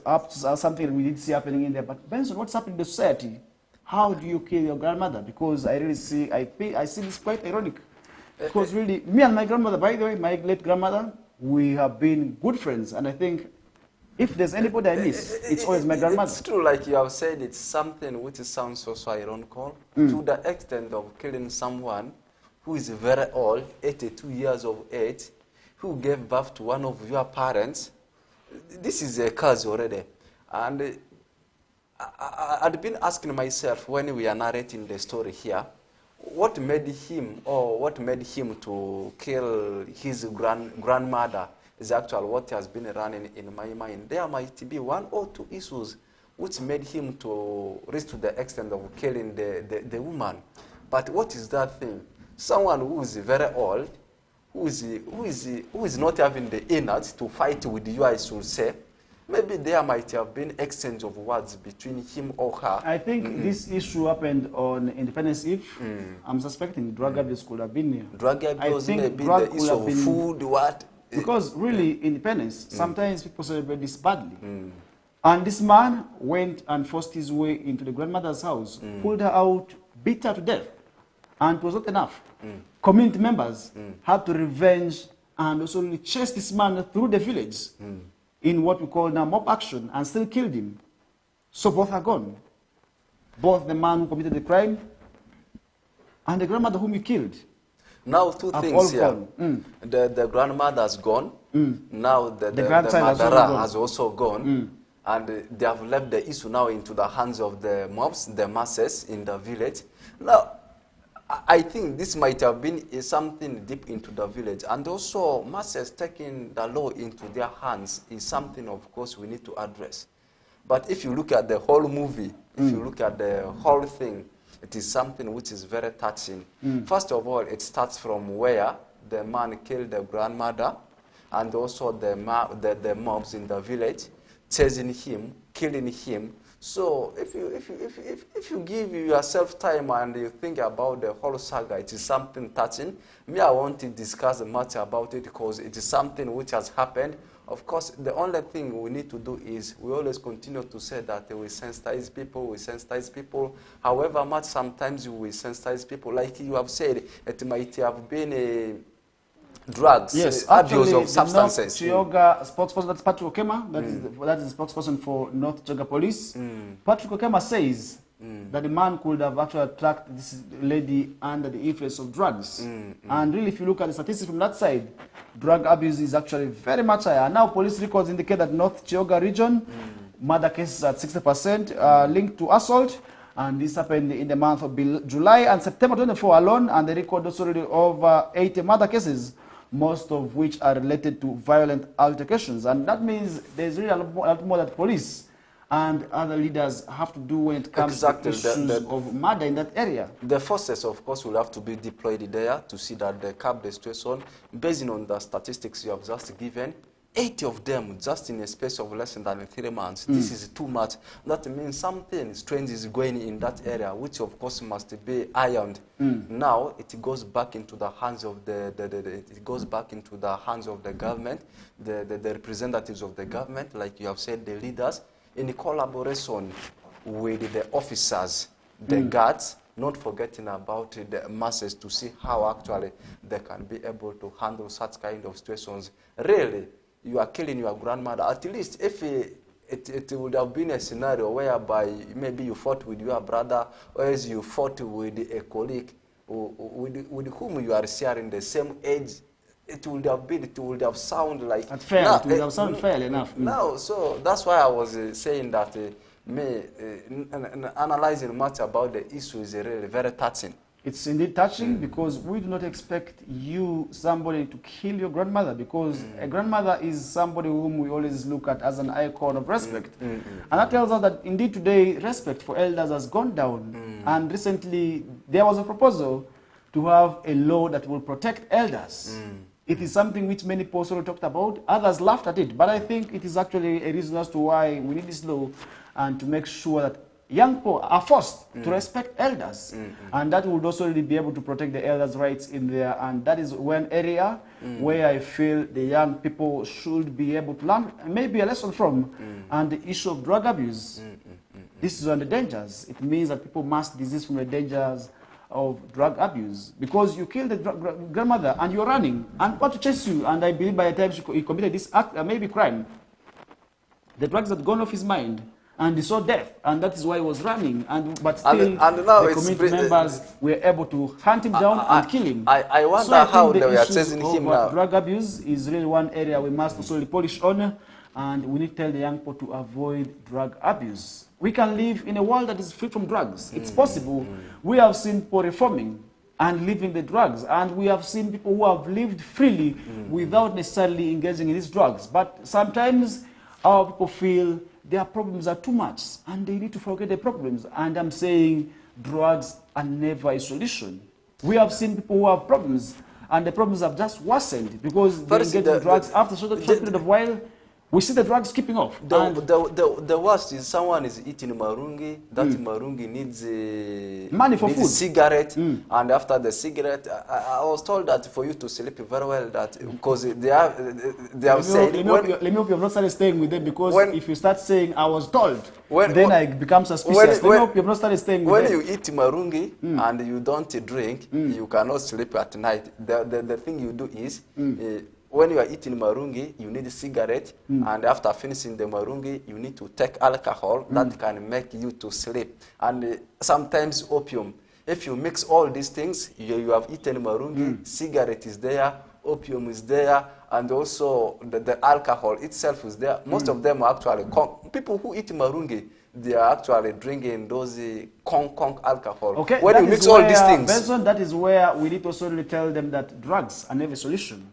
something that we did see happening in there. But Benson, what's happening in the society? How do you kill your grandmother? Because I really see, I see this quite ironic. Because really, me and my grandmother, by the way, my late grandmother, we have been good friends. And I think if there's anybody I miss, it's always my grandmother. It's true, like you have said, it's something which sounds so ironical, to the extent of killing someone who is very old, 82 years of age, who gave birth to one of your parents. This is a cause already. And I'd been asking myself when we are narrating the story here, what made him to kill his grandmother is actually what has been running in my mind. There might be 1 or 2 issues which made him to reach to the extent of killing the woman. But what is that thing? Someone who is very old, who is not having the innards to fight with you, I should say. Maybe there might have been exchange of words between him or her. I think this issue happened on Independence Eve. I'm suspecting drug abuse could have been here. Drug abuse, maybe the issue of food, what? Because really, Independence, sometimes people celebrate this badly. And this man went and forced his way into the grandmother's house, pulled her out, beat her to death. And it was not enough. Community members had to revenge and also really chase this man through the village in what we call now mob action, and still killed him. So both are gone. Both the man who committed the crime and the grandmother whom he killed. Now 2 things here. The grandmother's gone. Now the murderer has also gone. And they have left the issue now into the hands of the mobs, the masses in the village. Now, I think this might have been something deep into the village. And also, masses taking the law into their hands is something, of course, we need to address. But if you look at the whole movie, if you look at the whole thing, it is something which is very touching. First of all, it starts from where the man killed the grandmother, and also the mobs in the village, chasing him, killing him. So if you give yourself time and you think about the whole saga, it is something touching. Me, I want to discuss much about it because it is something which has happened. Of course, the only thing we need to do is we always continue to say that we sensitize people, However much sometimes we sensitize people, like you have said, it might have been drugs, yes, abuse of substances. Chioga spokesperson, that's Patrick Okema, that is the spokesperson for North Chioga Police. Patrick Okema says that the man could have actually tracked this lady under the influence of drugs. And really, if you look at the statistics from that side, drug abuse is actually very much higher. Now, police records indicate that North Chioga region, murder cases at 60% linked to assault. And this happened in the month of July and September 24 alone, and they record also over 80 murder cases, most of which are related to violent altercations. And that means there's really a lot more that police and other leaders have to do when it comes to issues of murder in that area. The forces, of course, will have to be deployed there to see that they cap the situation. Based on the statistics you have just given, 80 of them just in a space of less than 3 months. This is too much. That means something strange is going in that area, which of course must be ironed. Now it goes back into the hands of the government, the representatives of the government, like you have said, the leaders, in collaboration with the officers, the guards, not forgetting about the masses to see how actually they can be able to handle such kind of situations. Really, you are killing your grandmother. At least if it would have been a scenario whereby maybe you fought with your brother, or as you fought with a colleague with whom you are sharing the same age, it would have sounded like fair. It would have sounded fair enough. Now, so that's why I was saying that analyzing much about the issue is really very touching. It's indeed touching because we do not expect somebody to kill your grandmother, because a grandmother is somebody whom we always look at as an icon of respect. And that tells us that indeed today respect for elders has gone down. And recently there was a proposal to have a law that will protect elders. It is something which many people sort of talked about. Others laughed at it. But I think it is actually a reason as to why we need this law, and to make sure that young people are forced to respect elders. And that would also really be able to protect the elders' rights in there. And that is one area where I feel the young people should be able to learn maybe a lesson from. And the issue of drug abuse. This is one of the dangers. It means that people must desist from the dangers of drug abuse, because you killed the grandmother and you're running and want to chase you, and I believe by the time he committed this act, maybe crime, the drugs had gone off his mind and he saw death, and that is why he was running, but still the community members were able to hunt him down and kill him. I wonder how they were chasing him now. Drug abuse is really one area we must also polish on, and we need to tell the young people to avoid drug abuse. We can live in a world that is free from drugs. It's possible. We have seen people reforming and leaving the drugs, and we have seen people who have lived freely without necessarily engaging in these drugs. But sometimes our people feel their problems are too much and they need to forget their problems. And I'm saying drugs are never a solution. We have seen people who have problems, and the problems have just worsened because they engage in drugs. After a short period of while, we see the drugs keeping off. The worst is someone is eating marungi. That marungi needs money for food, cigarette, and after the cigarette, I was told that for you to sleep very well, that because they have said. Let me hope you have not started staying with them, because if you start saying I was told, then I become suspicious. Let me hope you have not started staying with them. When you eat marungi and you don't drink, you cannot sleep at night. The thing you do is. When you are eating marungi, you need a cigarette, and after finishing the marungi, you need to take alcohol that can make you to sleep. And sometimes opium. If you mix all these things, you have eaten marungi, cigarette is there, opium is there, and also the alcohol itself is there. Most of them are actually people who eat marungi. They are actually drinking those conk alcohol. Okay, when you mix all these things, Benson, that is where we need to also really tell them that drugs are never a solution.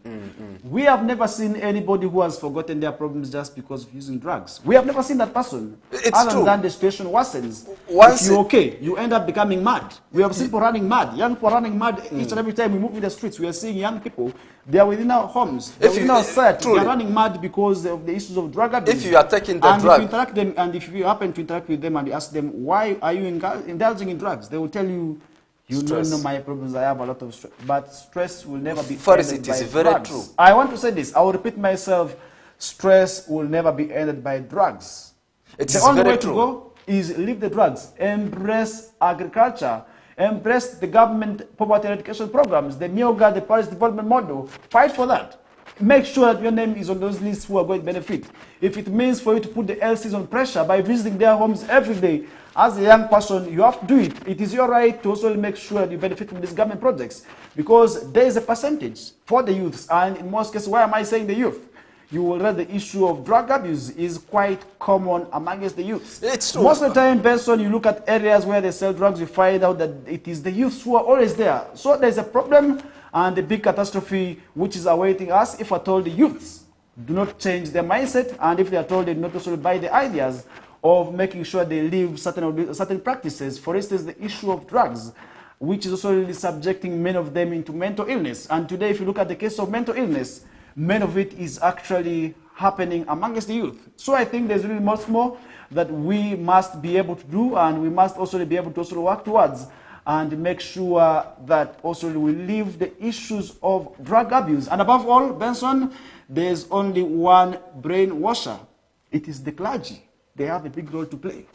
We have never seen anybody who has forgotten their problems just because of using drugs. We have never seen that person. Other than the situation worsens. If you're okay, you end up becoming mad. We have seen people running mad. Young people running mad each and every time we move in the streets. We are seeing young people. They are within our homes. They are within our society. They are running mad because of the issues of drug abuse. If you are taking the drug, if you interact them, and if you happen to interact with them and you ask them, why are you indulging in drugs? They will tell you, you don't know my problems, I have a lot of stress. But stress will never be ended by drugs. True. I want to say this, I will repeat myself, stress will never be ended by drugs. The only way to go is leave the drugs, embrace agriculture, embrace the government poverty eradication programs, the MIOGA, the Paris Development Model, fight for that. Make sure that your name is on those lists who are going to benefit. If it means for you to put the LCs on pressure by visiting their homes every day, as a young person, you have to do it. It is your right to also make sure that you benefit from these government projects, because there is a percentage for the youths, and in most cases, why am I saying the youth? you will realize the issue of drug abuse is quite common amongst the youths. It's true. Most of the time, Benson, you look at areas where they sell drugs, you find out that it is the youths who are always there. So there's a problem and a big catastrophe which is awaiting us if at all the youths do not change their mindset, and if they are told they do not also buy the ideas of making sure they leave certain practices. For instance, the issue of drugs, which is also really subjecting many of them into mental illness. And today, if you look at the case of mental illness, many of it is actually happening amongst the youth. So I think there's really much more that we must be able to do, and we must also be able to also work towards and make sure that also we leave the issues of drug abuse. And above all, Benson, there's only one brainwasher. It is the clergy. They have a big role to play.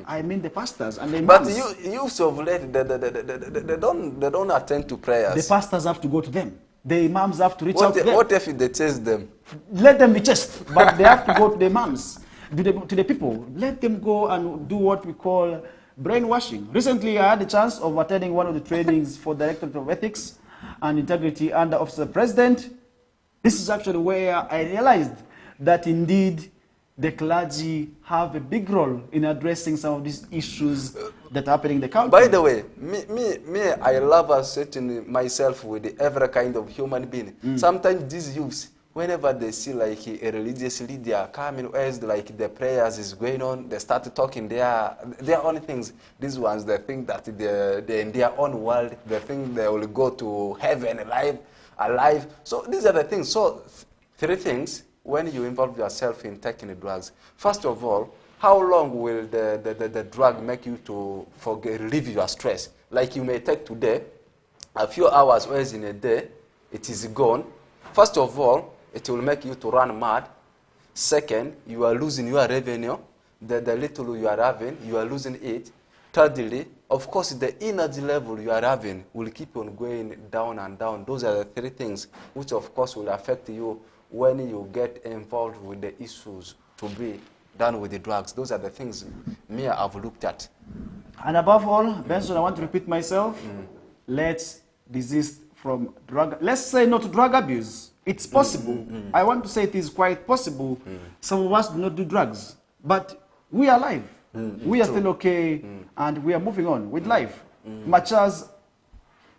I mean the pastors and the imams. But youths of late, they don't attend to prayers. The pastors have to go to them. The imams have to reach out to them. What if they chase them? Let them be chased, but they have to go to the imams, to the people. Let them go and do what we call brainwashing. Recently, I had the chance of attending one of the trainings for Directorate of Ethics and Integrity under Office of the President. This is actually where I realized that indeed the clergy have a big role in addressing some of these issues that are happening in the country. By the way, I love associating myself with every kind of human being. Sometimes these youths, whenever they see like a religious leader coming, as like the prayers is going on, they start talking their own things. These ones, they think that they're in their own world. They think they will go to heaven alive. So these are the things. So three things when you involve yourself in taking the drugs. First of all, how long will the drug make you to relieve your stress? Like you may take today, a few hours or in a day, it is gone. First of all, it will make you to run mad. Second, you are losing your revenue. The little you are having, you are losing it. Thirdly, of course, the energy level you are having will keep on going down and down. Those are the three things which, of course, will affect you when you get involved with the issues to be done with the drugs. Those are the things me I've looked at. And above all, Benson, I want to repeat myself. Let's desist from drug. Let's say no to drug abuse. It's possible. I want to say it is quite possible. Some of us do not do drugs, but we are alive. We are still okay, and we are moving on with life. Much as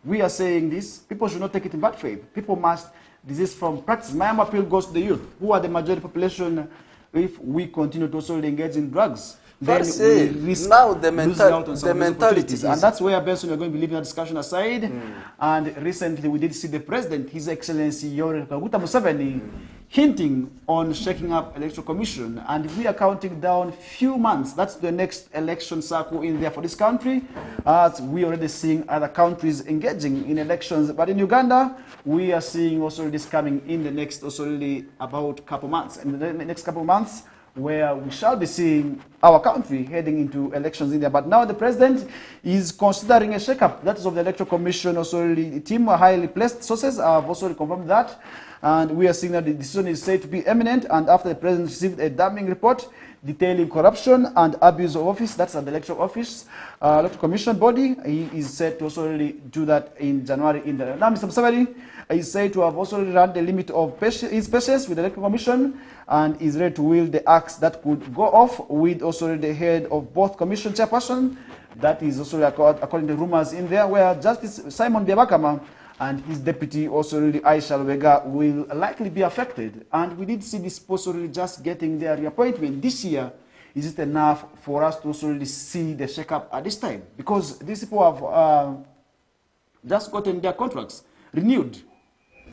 we are saying this, people should not take it in bad faith. People must desist from practice. My appeal goes to the youth, who are the majority population. If we continue to also engage in drugs, then we risk now the losing out on some mentality is, and that's where, Benson, we're going to be leaving that discussion aside. And recently we did see the president, His Excellency Yoweri Kaguta Museveni, hinting on shaking up electoral commission, and we are counting down few months. That's the next election cycle in there for this country, as we already seeing other countries engaging in elections. But in Uganda, we are seeing also this coming in the next also really about couple months. In the next couple months, where we shall be seeing our country heading into elections in there. But now the president is considering a shake-up. That is of the Electoral Commission. Also, the team, highly placed sources have also confirmed that. And we are seeing that the decision is said to be imminent. And after the president received a damning report detailing corruption and abuse of office, that's at the Electoral Office, Electoral Commission body, he is said to also really do that in January. Now, Mr. Museveni is said to have also run the limit of his patience with the Electoral Commission, and is ready to wield the axe that could go off with also the head of both commission chairperson. That is also according to rumors in there, where Justice Simon Byabakama and his deputy also really Aisha Lubega will likely be affected. And we did see this post really just getting their reappointment this year. Is it enough for us to also really see the shake-up at this time? Because these people have just gotten their contracts renewed.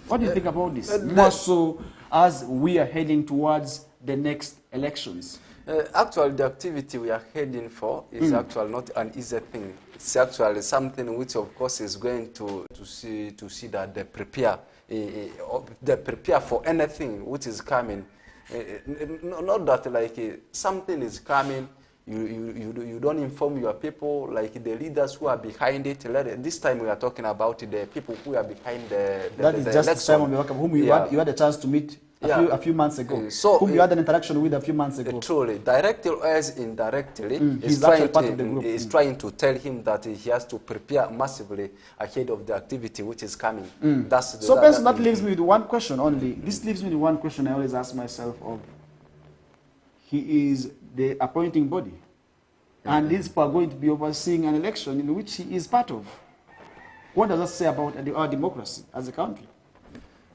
What do you think about this? More so as we are heading towards the next elections. Actually, the activity we are heading for is actually not an easy thing. It's actually something which, of course, is going to see that they prepare for anything which is coming. Not that like something is coming, you don't inform your people, like the leaders who are behind it. This time we are talking about the people who are behind the That is just Simon Byabakama, whom you had a chance to meet a few months ago, So, whom you had an interaction with a few months ago. Truly, directly as indirectly, He's actually part of the group. is trying to tell him that he has to prepare massively ahead of the activity which is coming. So, Benson, that leaves me with one question only. This leaves me with one question I always ask myself of. He is the appointing body. And these people are going to be overseeing an election in which he is part of. What does that say about our democracy as a country?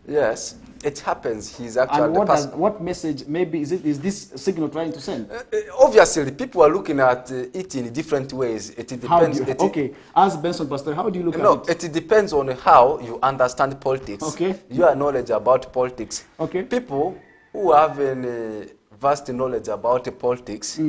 Yes, it happens. He's actually and what message maybe is this signal trying to send? Obviously, people are looking at it in different ways. It depends. Okay, as Benson Pastor, how do you look at it? It depends on how you understand politics. Okay. Your knowledge about politics. Okay. People who have a vast knowledge about politics,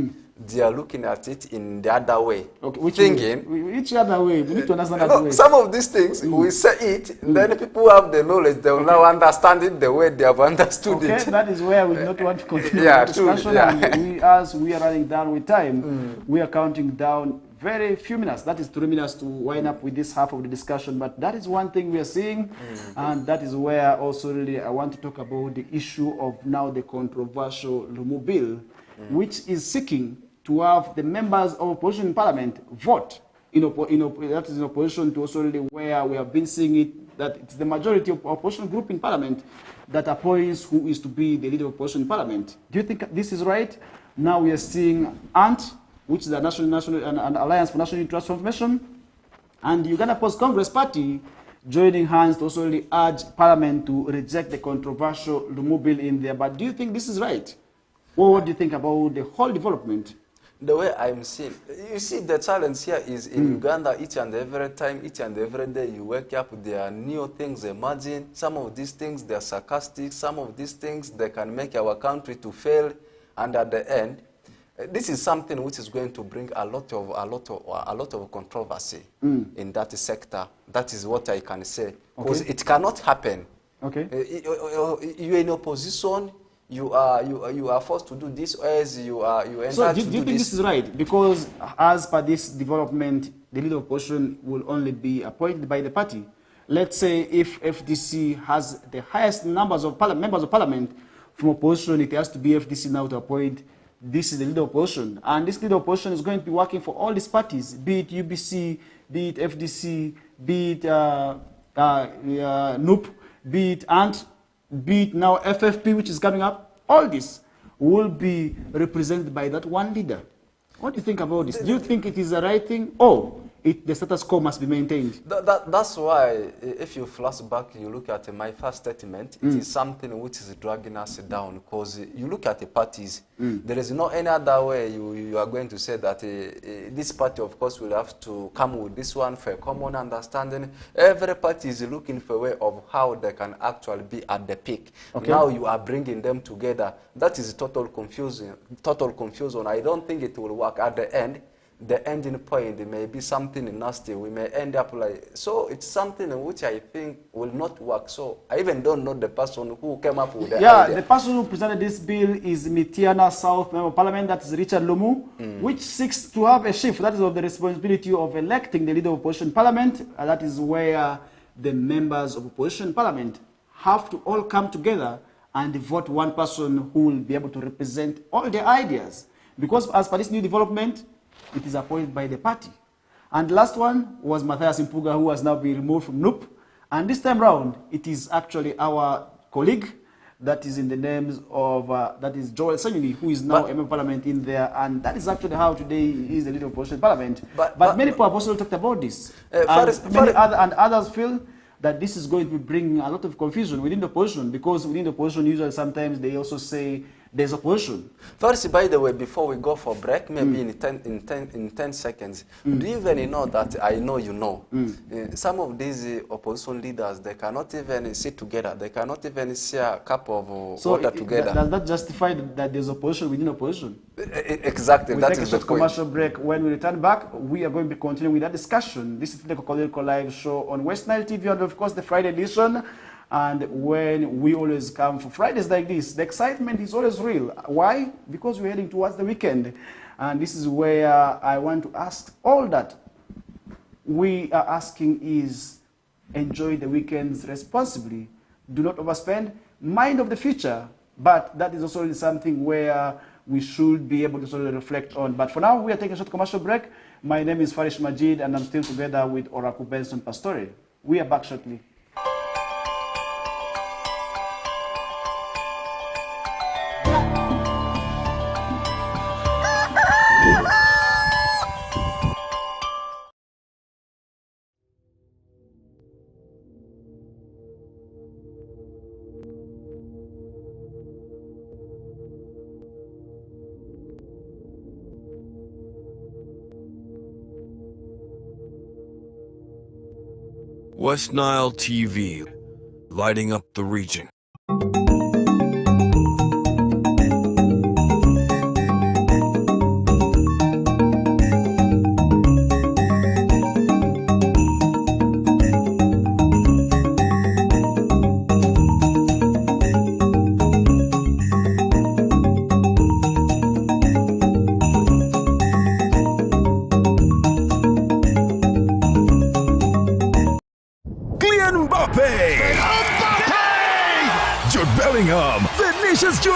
they are looking at it in the other way. Okay, which other way? We need to understand that way. Some of these things, we say it, then people who have the knowledge, they will now understand it the way they have understood it. Okay, that is where we not want to continue the discussion. And as we are running down with time, we are counting down very few minutes. That is 3 minutes to wind up with this half of the discussion. But that is one thing we are seeing, and that is where also really I want to talk about the issue of now the controversial Lumu bill, which is seeking to have the members of opposition in parliament vote that is in opposition to also really where we have been seeing it, that it's the majority of opposition group in parliament that appoints who is to be the leader of opposition in parliament. Do you think this is right? Now we are seeing ANT, which is the an Alliance for National Unity Transformation, and the Uganda Post Congress Party joining hands to also really urge parliament to reject the controversial Lumu bill in there. But do you think this is right? What do you think about the whole development? The way I'm seeing, you see, the challenge here is in Uganda, each and every time, each and every day you wake up, there are new things emerging. Some of these things, they're sarcastic. Some of these things, they can make our country to fail. And at the end, this is something which is going to bring a lot of controversy in that sector. That is what I can say. Because it cannot happen. Okay. You're in opposition. You are forced to do this as you enter. So do you think this is right? Because as per this development, the leader of opposition will only be appointed by the party. Let's say if FDC has the highest numbers of members of parliament from opposition, it has to be FDC now to appoint. This is the leader of opposition, and this leader of opposition is going to be working for all these parties, be it UBC, be it FDC, be it NUP, be it ANT, be it now FFP, which is coming up. All this will be represented by that one leader. What do you think about this? Do you think it is the right thing, or the status quo must be maintained? That's why, if you flash back, you look at my first statement, it is something which is dragging us down. Because you look at the parties, there is no any other way you are going to say that this party, of course, will have to come with this one for a common understanding. Every party is looking for a way of how they can actually be at the peak. Okay. Now you are bringing them together. That is total confusion. I don't think it will work at the end. The ending point may be something nasty. We may end up like, so it's something which I think will not work. So I even don't know the person who came up with the idea. The person who presented this bill is Mitiana South Member of Parliament, that is Richard Lumu, which seeks to have a shift. That is of the responsibility of electing the leader of opposition parliament. That is where the members of opposition parliament have to all come together and vote one person who will be able to represent all their ideas. Because as per this new development, it is appointed by the party. And the last one was Matthias Impuga, who has now been removed from NUP. And this time round, it is actually our colleague that is in the names of, that is Joel Senyuni, who is now a member of parliament in there. And that is actually how today he is the leader of opposition parliament. But many people have also talked about this. And others feel that this is going to be bringing a lot of confusion within the opposition, because within the opposition, usually sometimes they also say there's opposition. First, by the way, before we go for break, maybe in 10 seconds, do you even know that I know you know? Some of these opposition leaders, they cannot even sit together. They cannot even share a cup of water together. Does that justify that there's opposition within opposition? Exactly. We'll take a short commercial break. When we return back, we are going to be continuing with that discussion. This is the KOKOLIRIKO live show on West Nile TV and, of course, the Friday edition. And when we always come for Fridays like this, the excitement is always real. Why? Because we're heading towards the weekend. And this is where I want to ask all that we are asking is enjoy the weekends responsibly. Do not overspend. mind of the future. But that is also something where we should be able to sort of reflect on. But for now, we are taking a short commercial break. My name is Farish Majid, and I'm still together with Oracle Benson Pastore. We are back shortly. West Nile TV, lighting up the region. Vinicius Jr.,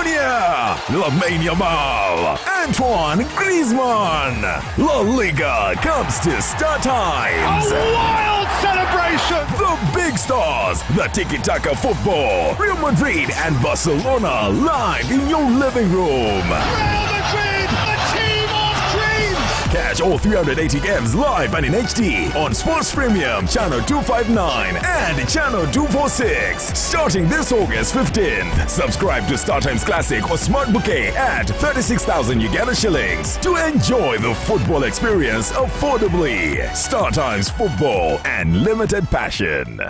Lamine Yamal, Antoine Griezmann. La Liga comes to Star Times. A wild celebration! The big stars, the tiki-taka football, Real Madrid and Barcelona live in your living room. Real Madrid, a team of dreams! Catch all 380 games live and in HD on Sports Premium, Channel 259 and Channel 246. Starting this August 15th. Subscribe to StarTimes Classic or Smart Bouquet at 36,000 Uganda shillings to enjoy the football experience affordably. StarTimes Football and limited passion.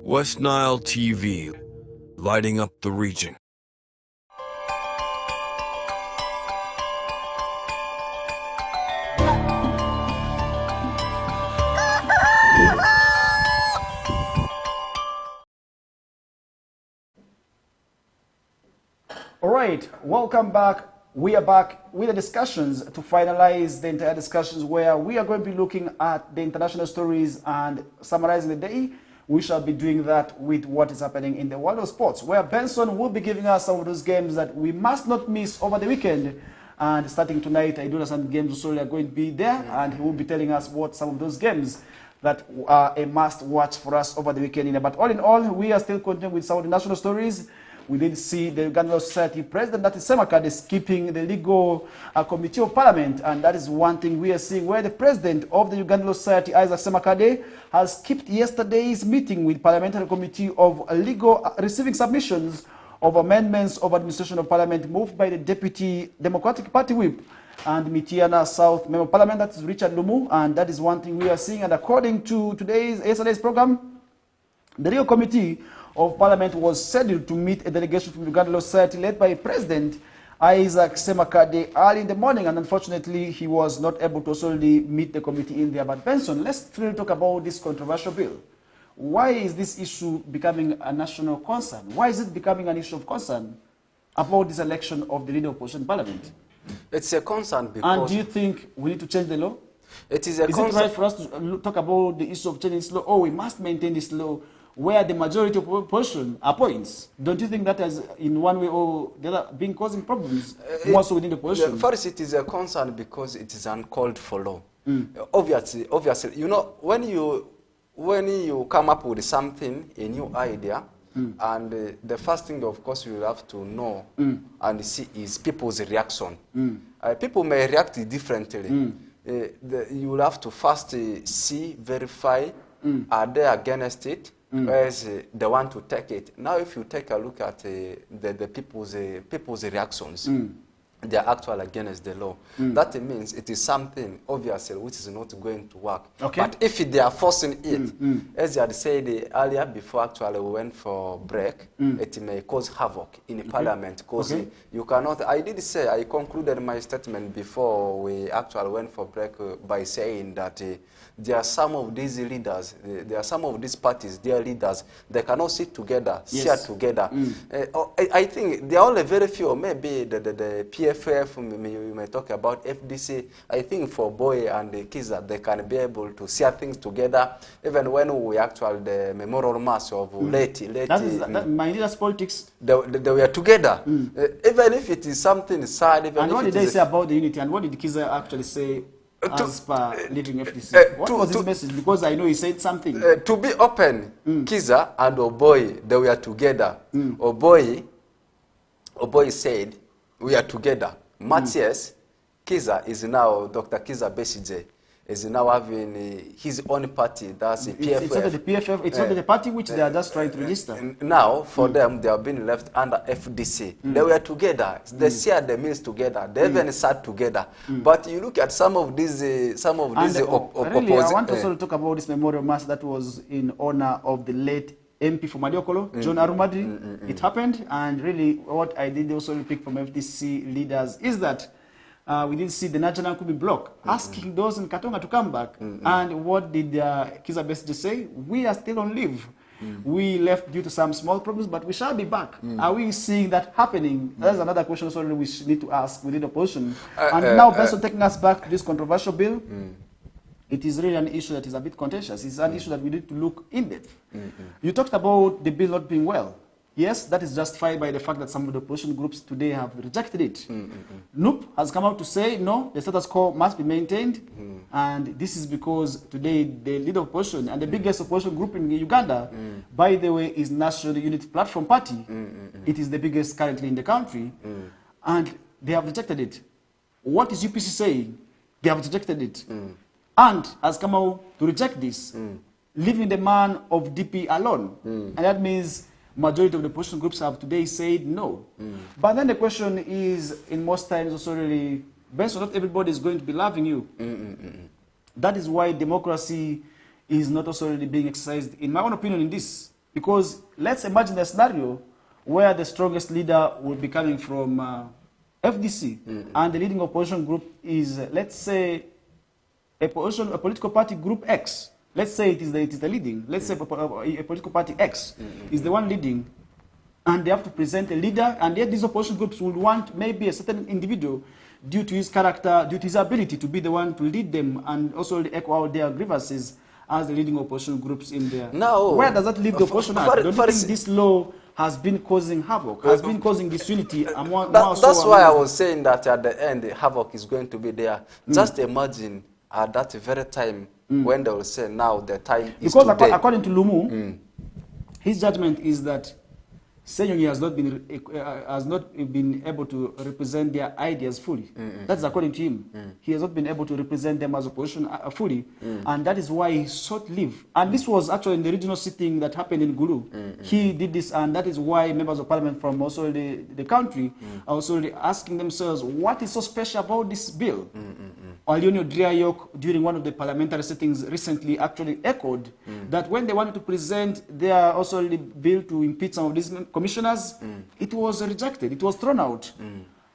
West Nile TV, lighting up the region. All right, welcome back. We are back with the discussions to finalize the entire discussions where we are going to be looking at the international stories and summarizing the day. We shall be doing that with what is happening in the world of sports, where Benson will be giving us some of those games that we must not miss over the weekend. And starting tonight, I do understand games also are going to be there, and he will be telling us what some of those games that are a must watch for us over the weekend. But all in all, we are still continuing with some of the national stories. We did see the Uganda Law Society President, that is Semakade, skipping the legal committee of parliament. And that is one thing we are seeing where the president of the Uganda Law Society, Isaac Semakade, has skipped yesterday's meeting with parliamentary committee of legal receiving submissions of amendments of administration of parliament moved by the Deputy Democratic Party whip and Mitiana South Member of Parliament, that is Richard Lumu. And that is one thing we are seeing. And according to yesterday's program, the legal committee of Parliament was scheduled to meet a delegation from the Uganda Law Society led by President Isaac Semakade early in the morning, and unfortunately he was not able to solely meet the committee in there. But Benson, let's really talk about this controversial bill. why is this issue becoming a national concern? Why is it becoming an issue of concern about this election of the leader of opposition parliament? It's a concern because... And do you think we need to change the law? It is a Is concern. it right for us to talk about the issue of changing this law? Oh, we must maintain this law where the majority of opposition appoints. Don't you think that has, in one way or the other, been causing problems more so within the opposition? First, it is a concern because it is uncalled for law. Obviously, you know, when you come up with something, a new idea, and the first thing, of course, you have to know and see is people's reaction. People may react differently. You will have to first see, verify, are they against it, whereas they want to take it. Now, if you take a look at the people's reactions, they are actually against the law. That means it is something, obviously, which is not going to work. Okay. But if they are forcing it, as you had said earlier, before actually we went for break, it may cause havoc in parliament. Because you cannot, I did say, I concluded my statement before we actually went for break by saying that there are some of these leaders, there are some of these parties, their leaders, they cannot sit together, share together. I think there are only very few, maybe the PFF, you may talk about FDC. I think for Boy and Kiza, they can be able to share things together, even when we actually, the memorial mass of late my leader's politics. They were together. Even if it is something sad. Even and what if did they say about the unity? And what did Kiza actually say as per leaving FDC? What was his message? Because I know he said something. To be open, Kiza and Oboy, they were together. Oboy said, we are together. Matthias, Kiza is now, Dr. Kiza Besije, is now having his own party, that's the PFF. It's not the PFF, it's not the party which they are just trying to register. Now, for them, they have been left under FDC. They were together. They shared the meals together. They even sat together. But you look at some of these, really, I want to also talk about this memorial mass that was in honor of the late MP for Madiokolo, John Arumadri. It happened, and really what I did also pick from FDC leaders is that we did see the National Kubi block asking those in Katonga to come back. And what did Kiza Besige say? We are still on leave. We left due to some small problems, but we shall be back. Are we seeing that happening? That's another question also we need to ask within the opposition. And now, based on taking us back to this controversial bill, it is really an issue that is a bit contentious. It's an issue that we need to look in depth. You talked about the bill not being well. Yes, that is justified by the fact that some of the opposition groups today have rejected it. NUP has come out to say, no, the status quo must be maintained. And this is because today the leader of opposition and the biggest opposition group in Uganda, by the way, is National Unity Platform Party. It is the biggest currently in the country. And they have rejected it. What is UPC saying? They have rejected it. And has come out to reject this, leaving the man of DP alone. And that means majority of the opposition groups have today said no. But then the question is, in most times also really, based on not everybody is going to be loving you. That is why democracy is not also really being exercised, in my own opinion, in this. Because let's imagine a scenario where the strongest leader will be coming from FDC, and the leading opposition group is, let's say, a political party group X. Let's say it is the leading. Let's say a political party X is the one leading, and they have to present a leader, and yet these opposition groups would want maybe a certain individual due to his character, due to his ability to be the one to lead them and also echo out their grievances as the leading opposition groups in there. Now, where does that leave the opposition at? Don't you think this law has been causing havoc, has been causing disunity among... That's why I was saying that at the end, the havoc is going to be there. Just imagine at that very time when they will say now the time is because today. According to Lumu, his judgment is that Senyonyi has not been able to represent their ideas fully. That's according to him. He has not been able to represent them as opposition fully, and that is why he sought leave. And this was actually in the regional sitting that happened in Gulu. He did this, and that is why members of parliament from also the country are also asking themselves, what is so special about this bill? Alionio Driayok, during one of the parliamentary sittings recently, actually echoed that when they wanted to present their also the bill to impeach some of these commissioners, it was rejected, it was thrown out.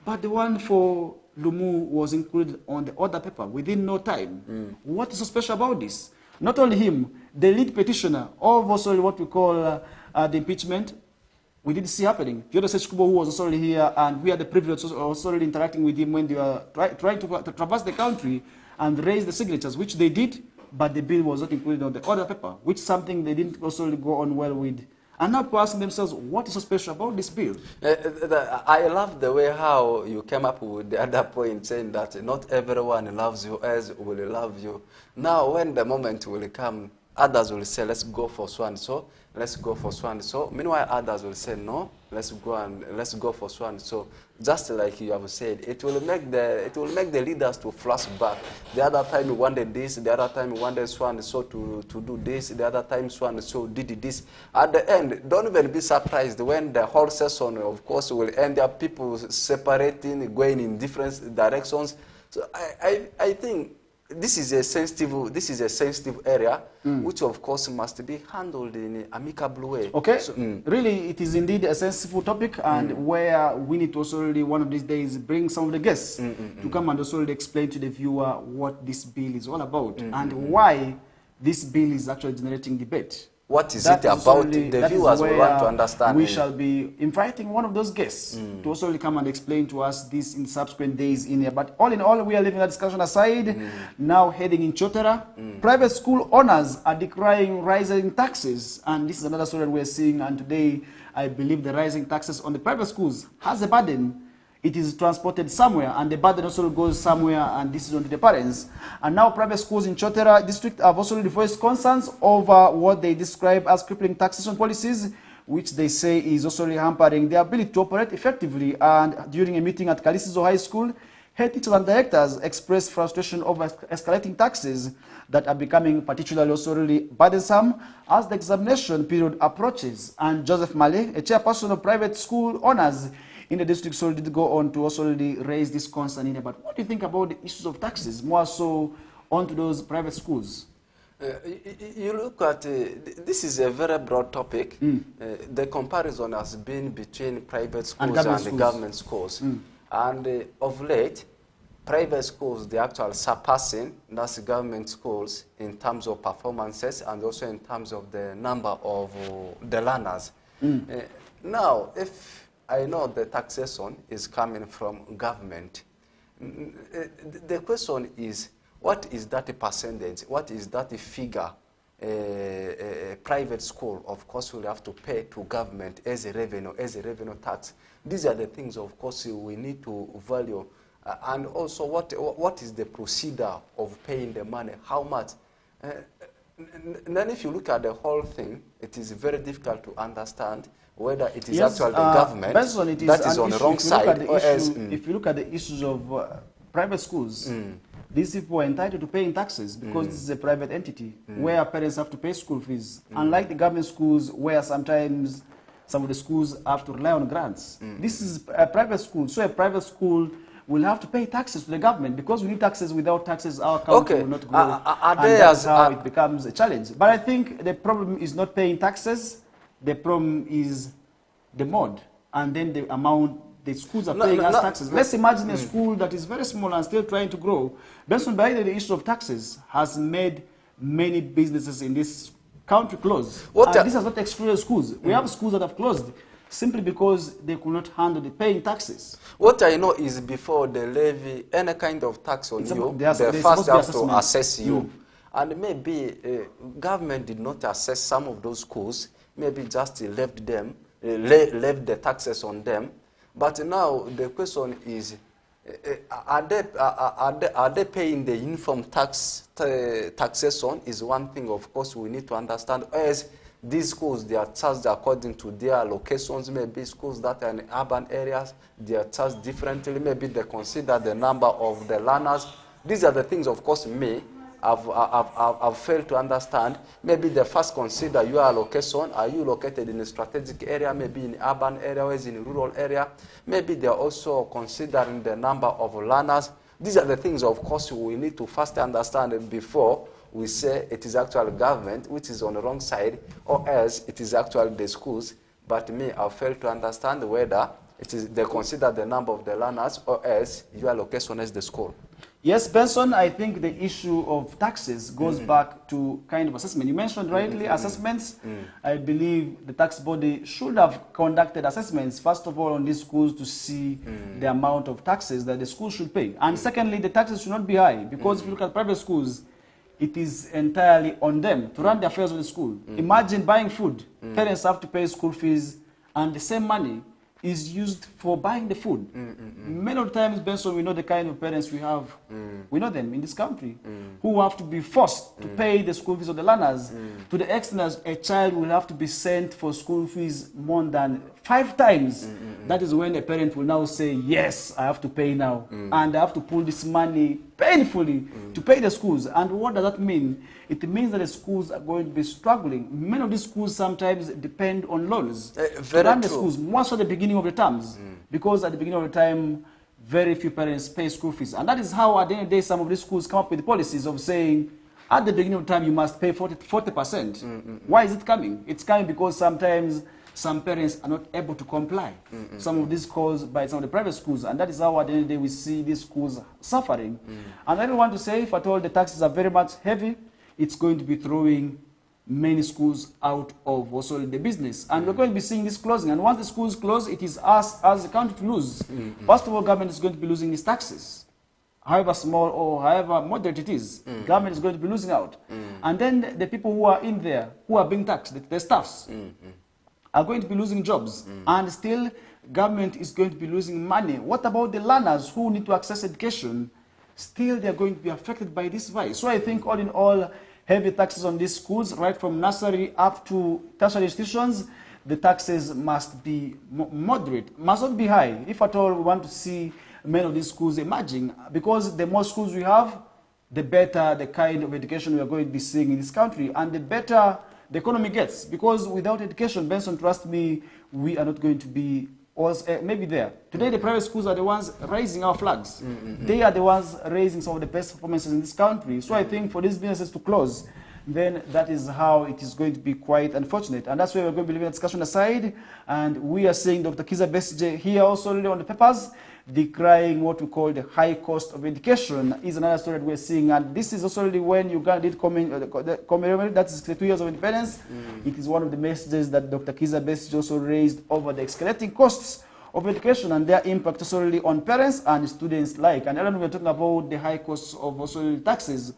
But the one for Lumu was included on the order paper within no time. What is so special about this? Not only him, the lead petitioner of also what we call the impeachment, we did see happening. Fiona Sechkubo, who was also here, and we had the privilege of also interacting with him when they were trying to traverse the country and raise the signatures, which they did, but the bill was not included on the order paper, which is something they didn't also go on well with. And now people are asking themselves, what is so special about this bill? I love the way how you came up with the other point, saying that not everyone loves you as will love you. Now, when the moment will come, others will say, let's go for so and so, let's go for so and so. Meanwhile, others will say, no, let's go for so and so. Just like you have said, it will make the leaders to flash back. The other time we wanted this, the other time we wanted so and so to do this, the other time so and so did this. At the end, don't even be surprised when the whole session, of course, will end up people separating, going in different directions. So I think this is a sensitive area, which of course must be handled in an amicable way. Okay, so, really, it is indeed a sensitive topic, and where we need to also really one of these days bring some of the guests to come and also really explain to the viewer what this bill is all about and why this bill is actually generating debate. What is it about? The viewers will want to understand. We shall be inviting one of those guests to also really come and explain to us this in subsequent days in here. But all in all, we are leaving that discussion aside. Now heading in Chotara, private school owners are decrying rising taxes. And this is another story that we are seeing. And today, I believe the rising taxes on the private schools has a burden. It is transported somewhere, and the burden also goes somewhere, and this is onto the parents. And now private schools in Chotara district have also voiced concerns over what they describe as crippling taxation policies, which they say is also hampering their ability to operate effectively. And during a meeting at Kalisizo High School, head teachers and directors expressed frustration over escalating taxes that are becoming particularly also really burdensome as the examination period approaches. And Joseph Male, a chairperson of private school owners in the district, so did go on to also really raise this concern in it. But what do you think about the issues of taxes, more so onto those private schools? You look at, this is a very broad topic. The comparison has been between private schools and government schools. And of late, private schools, they actually surpassing that's government schools in terms of performances and also in terms of the number of the learners. Now, if I know the taxation is coming from government, the question is, what is that percentage? What is that figure a private school, of course, will have to pay to government as a revenue tax? These are the things, of course, we need to value. And also, what is the procedure of paying the money? How much? And then if you look at the whole thing, it is very difficult to understand whether it is actually the government that is on the wrong side. If you look at the issues of private schools, these people are entitled to paying taxes because this is a private entity where parents have to pay school fees. Unlike the government schools where sometimes some of the schools have to rely on grants. This is a private school, so a private school will have to pay taxes to the government because we need taxes. Without taxes, our country will not grow. And that's how it becomes a challenge. But I think the problem is not paying taxes. The problem is the mode and then the amount the schools are paying as taxes. Let's imagine a school that is very small and still trying to grow. Benson, by the issue of taxes has made many businesses in this country close. And this has not excluded schools. We have schools that have closed simply because they could not handle the paying taxes. What I know is before they levy any kind of tax on you, they first have to assess you. And maybe government did not assess some of those schools, maybe just left them, left the taxes on them. But now the question is, are they paying the uniform taxation is one thing, of course, we need to understand. As these schools, they are charged according to their locations. Maybe schools that are in urban areas, they are charged differently. Maybe they consider the number of the learners. These are the things, of course, I've failed to understand. Maybe they first consider your location. Are you located in a strategic area, maybe in urban area, or in a rural area? Maybe they're also considering the number of learners. These are the things, of course, we need to first understand before we say it is actually government which is on the wrong side, or else it is actually the schools. But I've failed to understand whether it is they consider the number of the learners, or else your location as the school. Yes, Benson, I think the issue of taxes goes back to kind of assessment. You mentioned rightly assessments. I believe the tax body should have conducted assessments, first of all, on these schools to see the amount of taxes that the schools should pay. And secondly, the taxes should not be high, because if you look at private schools, it is entirely on them to run the affairs of the school. Imagine buying food. Parents have to pay school fees, and the same money is used for buying the food. Many of the times, Benson, we know the kind of parents we have. We know them in this country who have to be forced to pay the school fees of the learners to the extent that a child will have to be sent for school fees more than 5 times. That is when a parent will now say, yes, I have to pay now. And I have to pull this money painfully to pay the schools. And what does that mean? It means that the schools are going to be struggling. Many of these schools sometimes depend on loans to run the schools, more so at the beginning of the terms, because at the beginning of the time, very few parents pay school fees. And that is how, at the end of the day, some of these schools come up with policies of saying, at the beginning of the time, you must pay 40%. Why is it coming? It's coming because sometimes some parents are not able to comply. Some of these caused by some of the private schools, and that is how at the end of the day we see these schools suffering. And I don't want to say, if at all the taxes are very much heavy, it's going to be throwing many schools out of also the business. And we're going to be seeing this closing. And once the schools close, it is us as a country to lose. First of all, government is going to be losing its taxes. However small or however moderate it is, government is going to be losing out. And then the people who are in there, who are being taxed, the staffs, are going to be losing jobs. And still, government is going to be losing money. What about the learners who need to access education? Still, they are going to be affected by this virus. So I think, all in all, heavy taxes on these schools, right from nursery up to tertiary institutions, the taxes must be moderate, must not be high. If at all we want to see many of these schools emerging, because the more schools we have, the better the kind of education we are going to be seeing in this country, and the better the economy gets. Because without education, Benson, trust me, we are not going to be maybe there. Today, the private schools are the ones raising our flags. They are the ones raising some of the best performances in this country. So I think for these businesses to close, then that is how it is going to be quite unfortunate. And that's where we're going to be leaving the discussion aside. And we are seeing Dr. Kiza Besije here also on the papers, decrying what we call the high cost of education is another story that we're seeing. And this is also really when Uganda did commemorate, that is 2 years of independence. It is one of the messages that Dr. Kiza Besije also raised over the escalating costs of education and their impact also really on parents and students alike. And earlier we were talking about the high costs of also taxes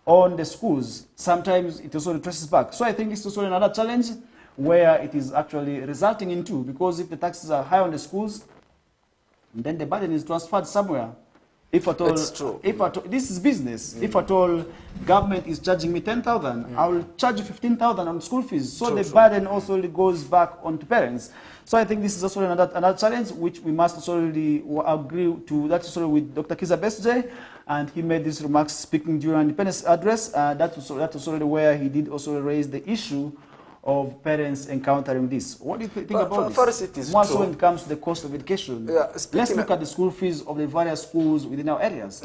on the schools. Sometimes it also traces back. So I think this is also another challenge where it is actually resulting into, because if the taxes are high on the schools, then the burden is transferred somewhere. If at all, It's true. If at all, this is business. If at all government is charging me 10,000, I will charge you 15,000 on school fees. So the burden also goes back onto parents. So I think this is also another challenge which we must also really agree to. That's also with Dr. Kiza Besije, and he made these remarks speaking during independence address. That's also really where he did also raise the issue of parents encountering this. What do you think about this? First, it is more true. so when it comes to the cost of education. Yeah, Let's look at the school fees of the various schools within our areas.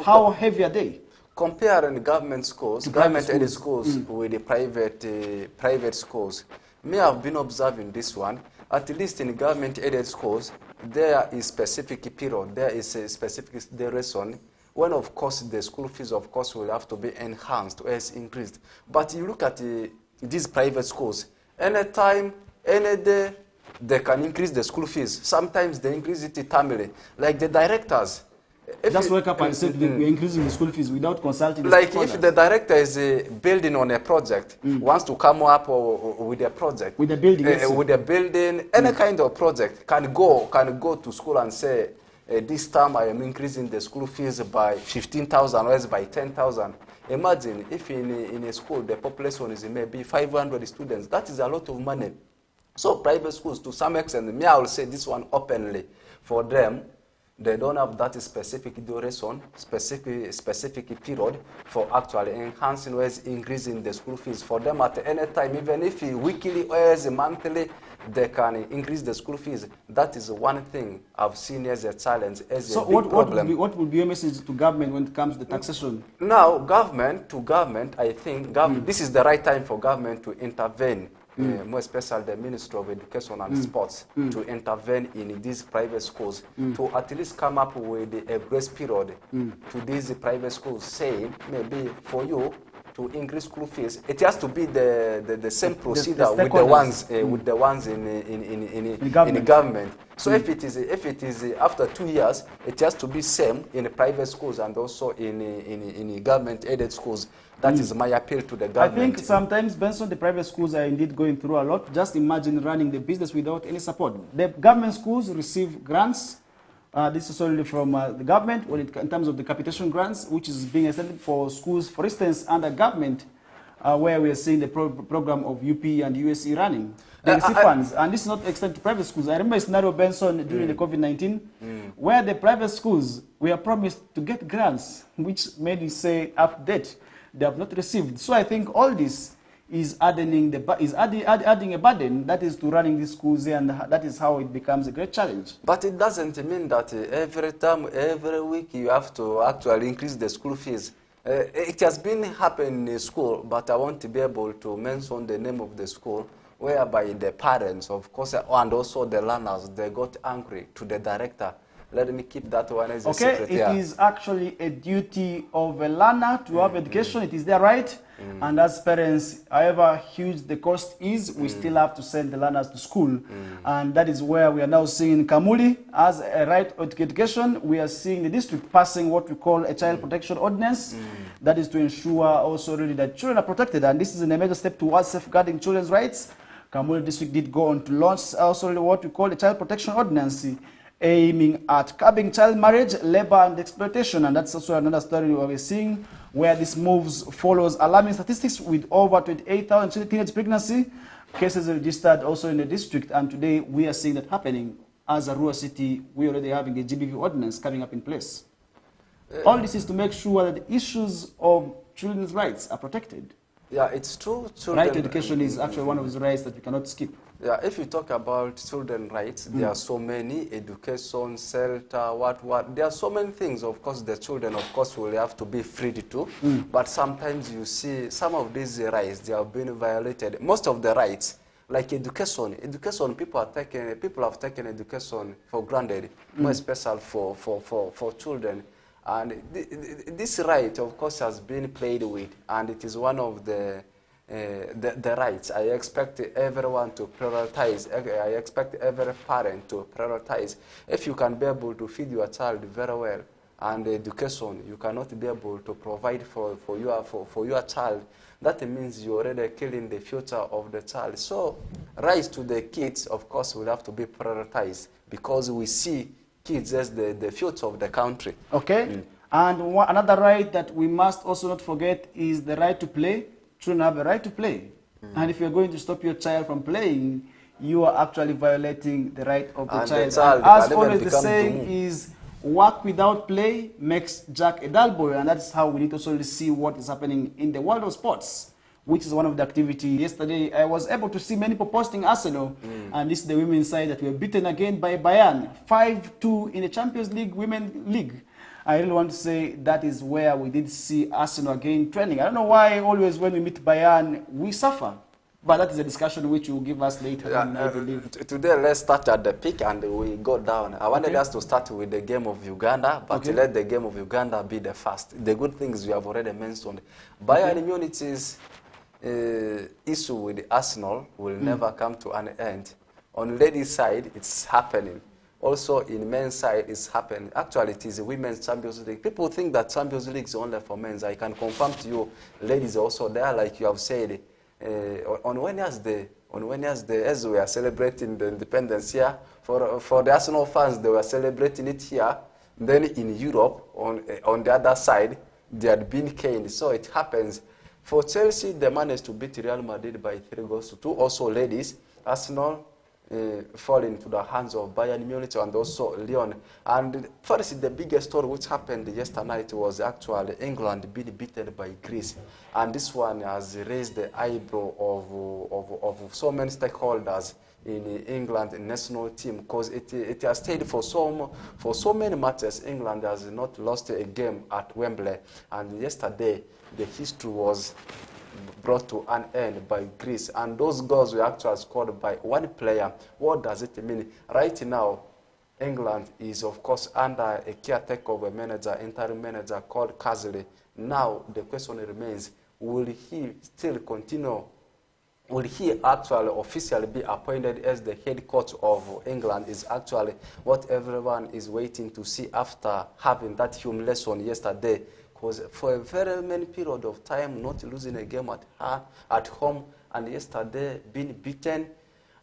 How heavy are they? Comparing government schools, government-aided schools with the private schools, may have been observing this one. At least in government-aided schools, there is specific period, there is a specific duration when, of course, the school fees, of course, will have to be enhanced or else increased. But you look at these private schools, anytime, any day, they can increase the school fees. Sometimes they increase it timely. Like the directors. Just wake up and say we're increasing the school fees without consulting the Like if the director is building on a project, wants to come up with a project. With a building, with a building, any kind of project, can go to school and say, this time I am increasing the school fees by 15,000 or else by 10,000. Imagine if in a school the population is maybe 500 students. That is a lot of money. So private schools, to some extent, I will say this one openly, for them, they don't have that specific duration, specific period for actually enhancing or increasing the school fees. For them at any time, even if weekly or monthly, they can increase the school fees. That is one thing I've seen as a challenge, as a big problem. What would be your message to government when it comes to the taxation? Now, government, I think this is the right time for government to intervene. more especially the Ministry of Education and Sports, to intervene in these private schools, to at least come up with a grace period to these private schools, saying maybe for you to increase school fees, it has to be the same procedure with the ones in government. So if it is after 2 years, it has to be same in private schools and also in government aided schools. That is my appeal to the government. I think sometimes, Benson, the private schools are indeed going through a lot. Just imagine running the business without any support. The government schools receive grants. This is only from the government in terms of the capitation grants, which is being extended for schools, for instance, under government, where we are seeing the program of UP and USE running. They receive funds, and this is not extended to private schools. I remember a scenario, Benson, during the COVID-19, where the private schools were promised to get grants, which made me say, update, they have not received. So I think all this is adding a burden that is to running these schools, and that is how it becomes a great challenge. But it doesn't mean that every week you have to actually increase the school fees. It has been happening in school, but I want to be able to mention the name of the school, whereby the parents, of course, and also the learners, they got angry to the director. Let me keep that one as a secret. Okay, it is actually a duty of a learner to have education. It is their right. And as parents, however huge the cost is, we still have to send the learners to school. And that is where we are now seeing Kamuli as a right to education. We are seeing the district passing what we call a child protection ordinance. That is to ensure also really that children are protected. And this is a major step towards safeguarding children's rights. Kamuli district did go on to launch also what we call the child protection ordinance, aiming at curbing child marriage, labor, and exploitation. And that's also another story we're seeing, where this moves follows alarming statistics with over 28,000 teenage pregnancy cases registered also in the district. And today we are seeing that happening. As a rural city, we already having a GBV ordinance coming up in place. All this is to make sure that the issues of children's rights are protected. Yeah, it's true. Right to education is actually one of those rights that we cannot skip. Yeah, if you talk about children's rights, there are so many, education, shelter, what. There are so many things, of course, the children, of course, will have to be freed to. But sometimes you see some of these rights, they have been violated. Most of the rights, like education, people have taken education for granted, more especially for children. And this right, of course, has been played with, and it is one of the rights. I expect everyone to prioritize. I expect every parent to prioritize. If you can be able to feed your child very well, and education, you cannot be able to provide for your child, that means you're already killing the future of the child. So rights to the kids, of course, will have to be prioritized, because we see kids as the future of the country. Okay. And another right that we must also not forget is the right to play. Children have a right to play. And if you're going to stop your child from playing, you are actually violating the right of the child. As always, the saying is, work without play makes Jack a dull boy. And that's how we need to also see what is happening in the world of sports, which is one of the activities. Yesterday, I was able to see many people posting Arsenal, and this is the women's side that were beaten again by Bayern, 5-2 in the Champions League Women's League. I really want to say that is where we did see Arsenal again training. I don't know why always when we meet Bayern, we suffer. But that is a discussion which you will give us later on, I believe. Today, let's start at the peak and we go down. I wanted us to start with the game of Uganda, but let the game of Uganda be the first. The good things you have already mentioned. Bayern immunity's issue with Arsenal will never come to an end. On ladies' side, it's happening. Also, in men's side, it's happening. Actually, it is a women's Champions League. People think that Champions League is only for men's. I can confirm to you, ladies are also there, like you have said. On Wednesday, as we are celebrating the independence here, for the Arsenal fans, they were celebrating it here. Then in Europe, on the other side, they had been caned. So it happens. For Chelsea, they managed to beat Real Madrid by 3-2. Also, ladies, Arsenal fall into the hands of Bayern Munich and also Lyon. And first, the biggest story which happened yesterday night was actually England being beaten by Greece. And this one has raised the eyebrow of so many stakeholders in England national team, because it has stayed for so many matches. England has not lost a game at Wembley. And yesterday, the history was brought to an end by Greece, and those goals were actually scored by one player. What does it mean? Right now, England is, of course, under a caretaker of a manager, interim manager called Casley. Now, the question remains, will he still continue? Will he actually officially be appointed as the head coach of England? Is actually what everyone is waiting to see after having that humiliation yesterday. Because for a very many period of time, not losing a game at home, and yesterday being beaten.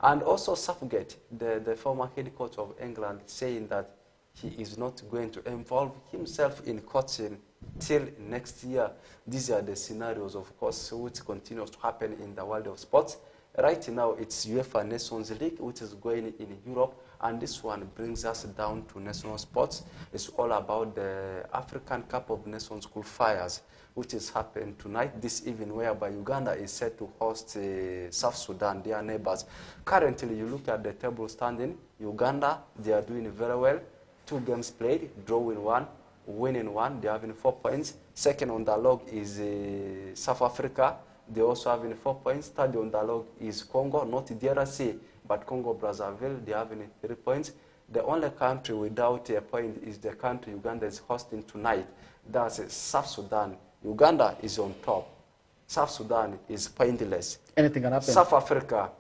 And also Southgate, the former head coach of England, saying that he is not going to involve himself in coaching till next year. These are the scenarios, of course, which continues to happen in the world of sports. Right now, it's UEFA Nations League, which is going in Europe, and this one brings us down to national sports. It's all about the African Cup of Nations qualifiers, which is happening tonight, this evening, whereby Uganda is set to host South Sudan, their neighbors. Currently, you look at the table standing, Uganda, they are doing very well. 2 games played, drawing 1, winning 1, they're having 4 points. Second on the log is South Africa, they're also having 4 points. Third on the log is Congo, not DRC, but Congo-Brazzaville, they're having 3 points. The only country without a point is the country Uganda is hosting tonight. That's South Sudan. Uganda is on top. South Sudan is pointless. Anything can happen. South Africa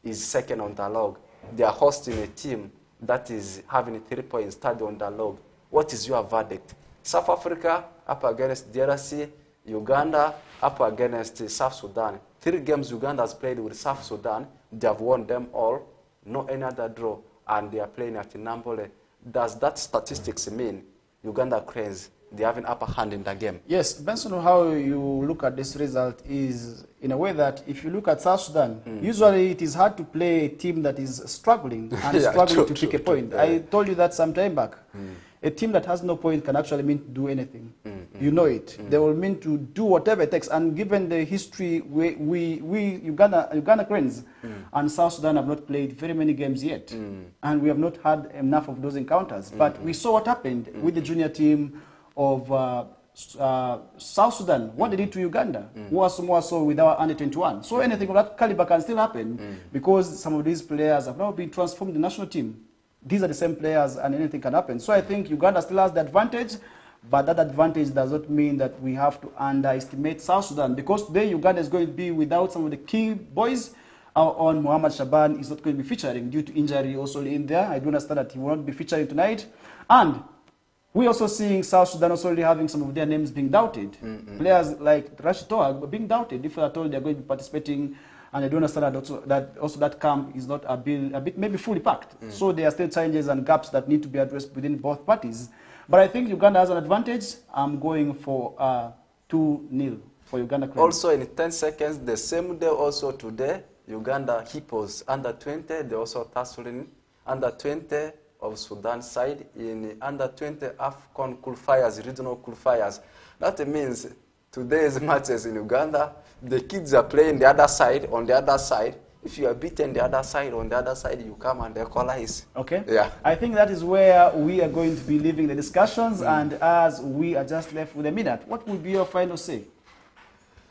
is second on the log. They are hosting a team that is having 3 points, third on the log. What is your verdict? South Africa up against DRC, Uganda up against South Sudan. 3 games Uganda has played with South Sudan. They have won them all. No any other draw. And they are playing at Nambole. Does that statistics mean Uganda Cranes, they have an upper hand in the game? Yes, Benson, how you look at this result is in a way that if you look at South Sudan, usually it is hard to play a team that is struggling and struggling to pick a point. I told you that some time back. A team that has no point can actually mean to do anything. You know it. They will mean to do whatever it takes. And given the history, we Uganda Cranes and South Sudan have not played very many games yet. And we have not had enough of those encounters. But we saw what happened with the junior team of South Sudan, what they did to Uganda, was more so with our under 21. So anything of that caliber can still happen because some of these players have now been transformed in the national team. These are the same players and anything can happen. So I think Uganda still has the advantage, but that advantage does not mean that we have to underestimate South Sudan, because today Uganda is going to be without some of the key boys. On Muhammad Shaban is not going to be featuring due to injury also in there. I do understand that he will not be featuring tonight. And we're also seeing South Sudan also having some of their names being doubted. Players like Rashid Toa being doubted if at all they're going to be participating. And I do understand that also that camp is not a bit maybe fully packed. So there are still challenges and gaps that need to be addressed within both parties. But I think Uganda has an advantage. I'm going for 2-0 for Uganda. Also in 10 seconds, the same day also today, Uganda Hippos under 20, they also tussling under 20 of Sudan side in under 20 AFCON qualifiers, regional qualifiers. That means today's matches in Uganda, the kids are playing the other side, on the other side. If you are beaten the other side, on the other side, you come and equalize. Okay. Yeah. I think that is where we are going to be leaving the discussions, and as we are just left with a minute, what would be your final say?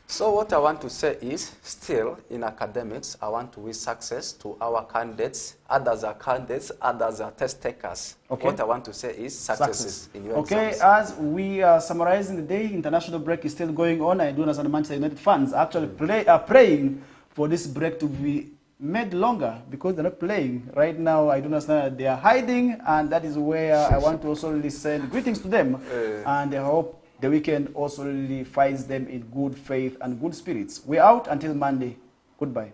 So what I want to say is, still in academics, I want to wish success to our candidates. Others are candidates, others are test takers. Okay. What I want to say is success in your exams. As we are summarizing the day, international break is still going on. I do understand Manchester United fans actually are praying for this break to be made longer because they're not playing. Right now, I do understand that they are hiding, and that is where I want to also really send greetings to them. And I hope the weekend also really finds them in good faith and good spirits. We're out until Monday. Goodbye.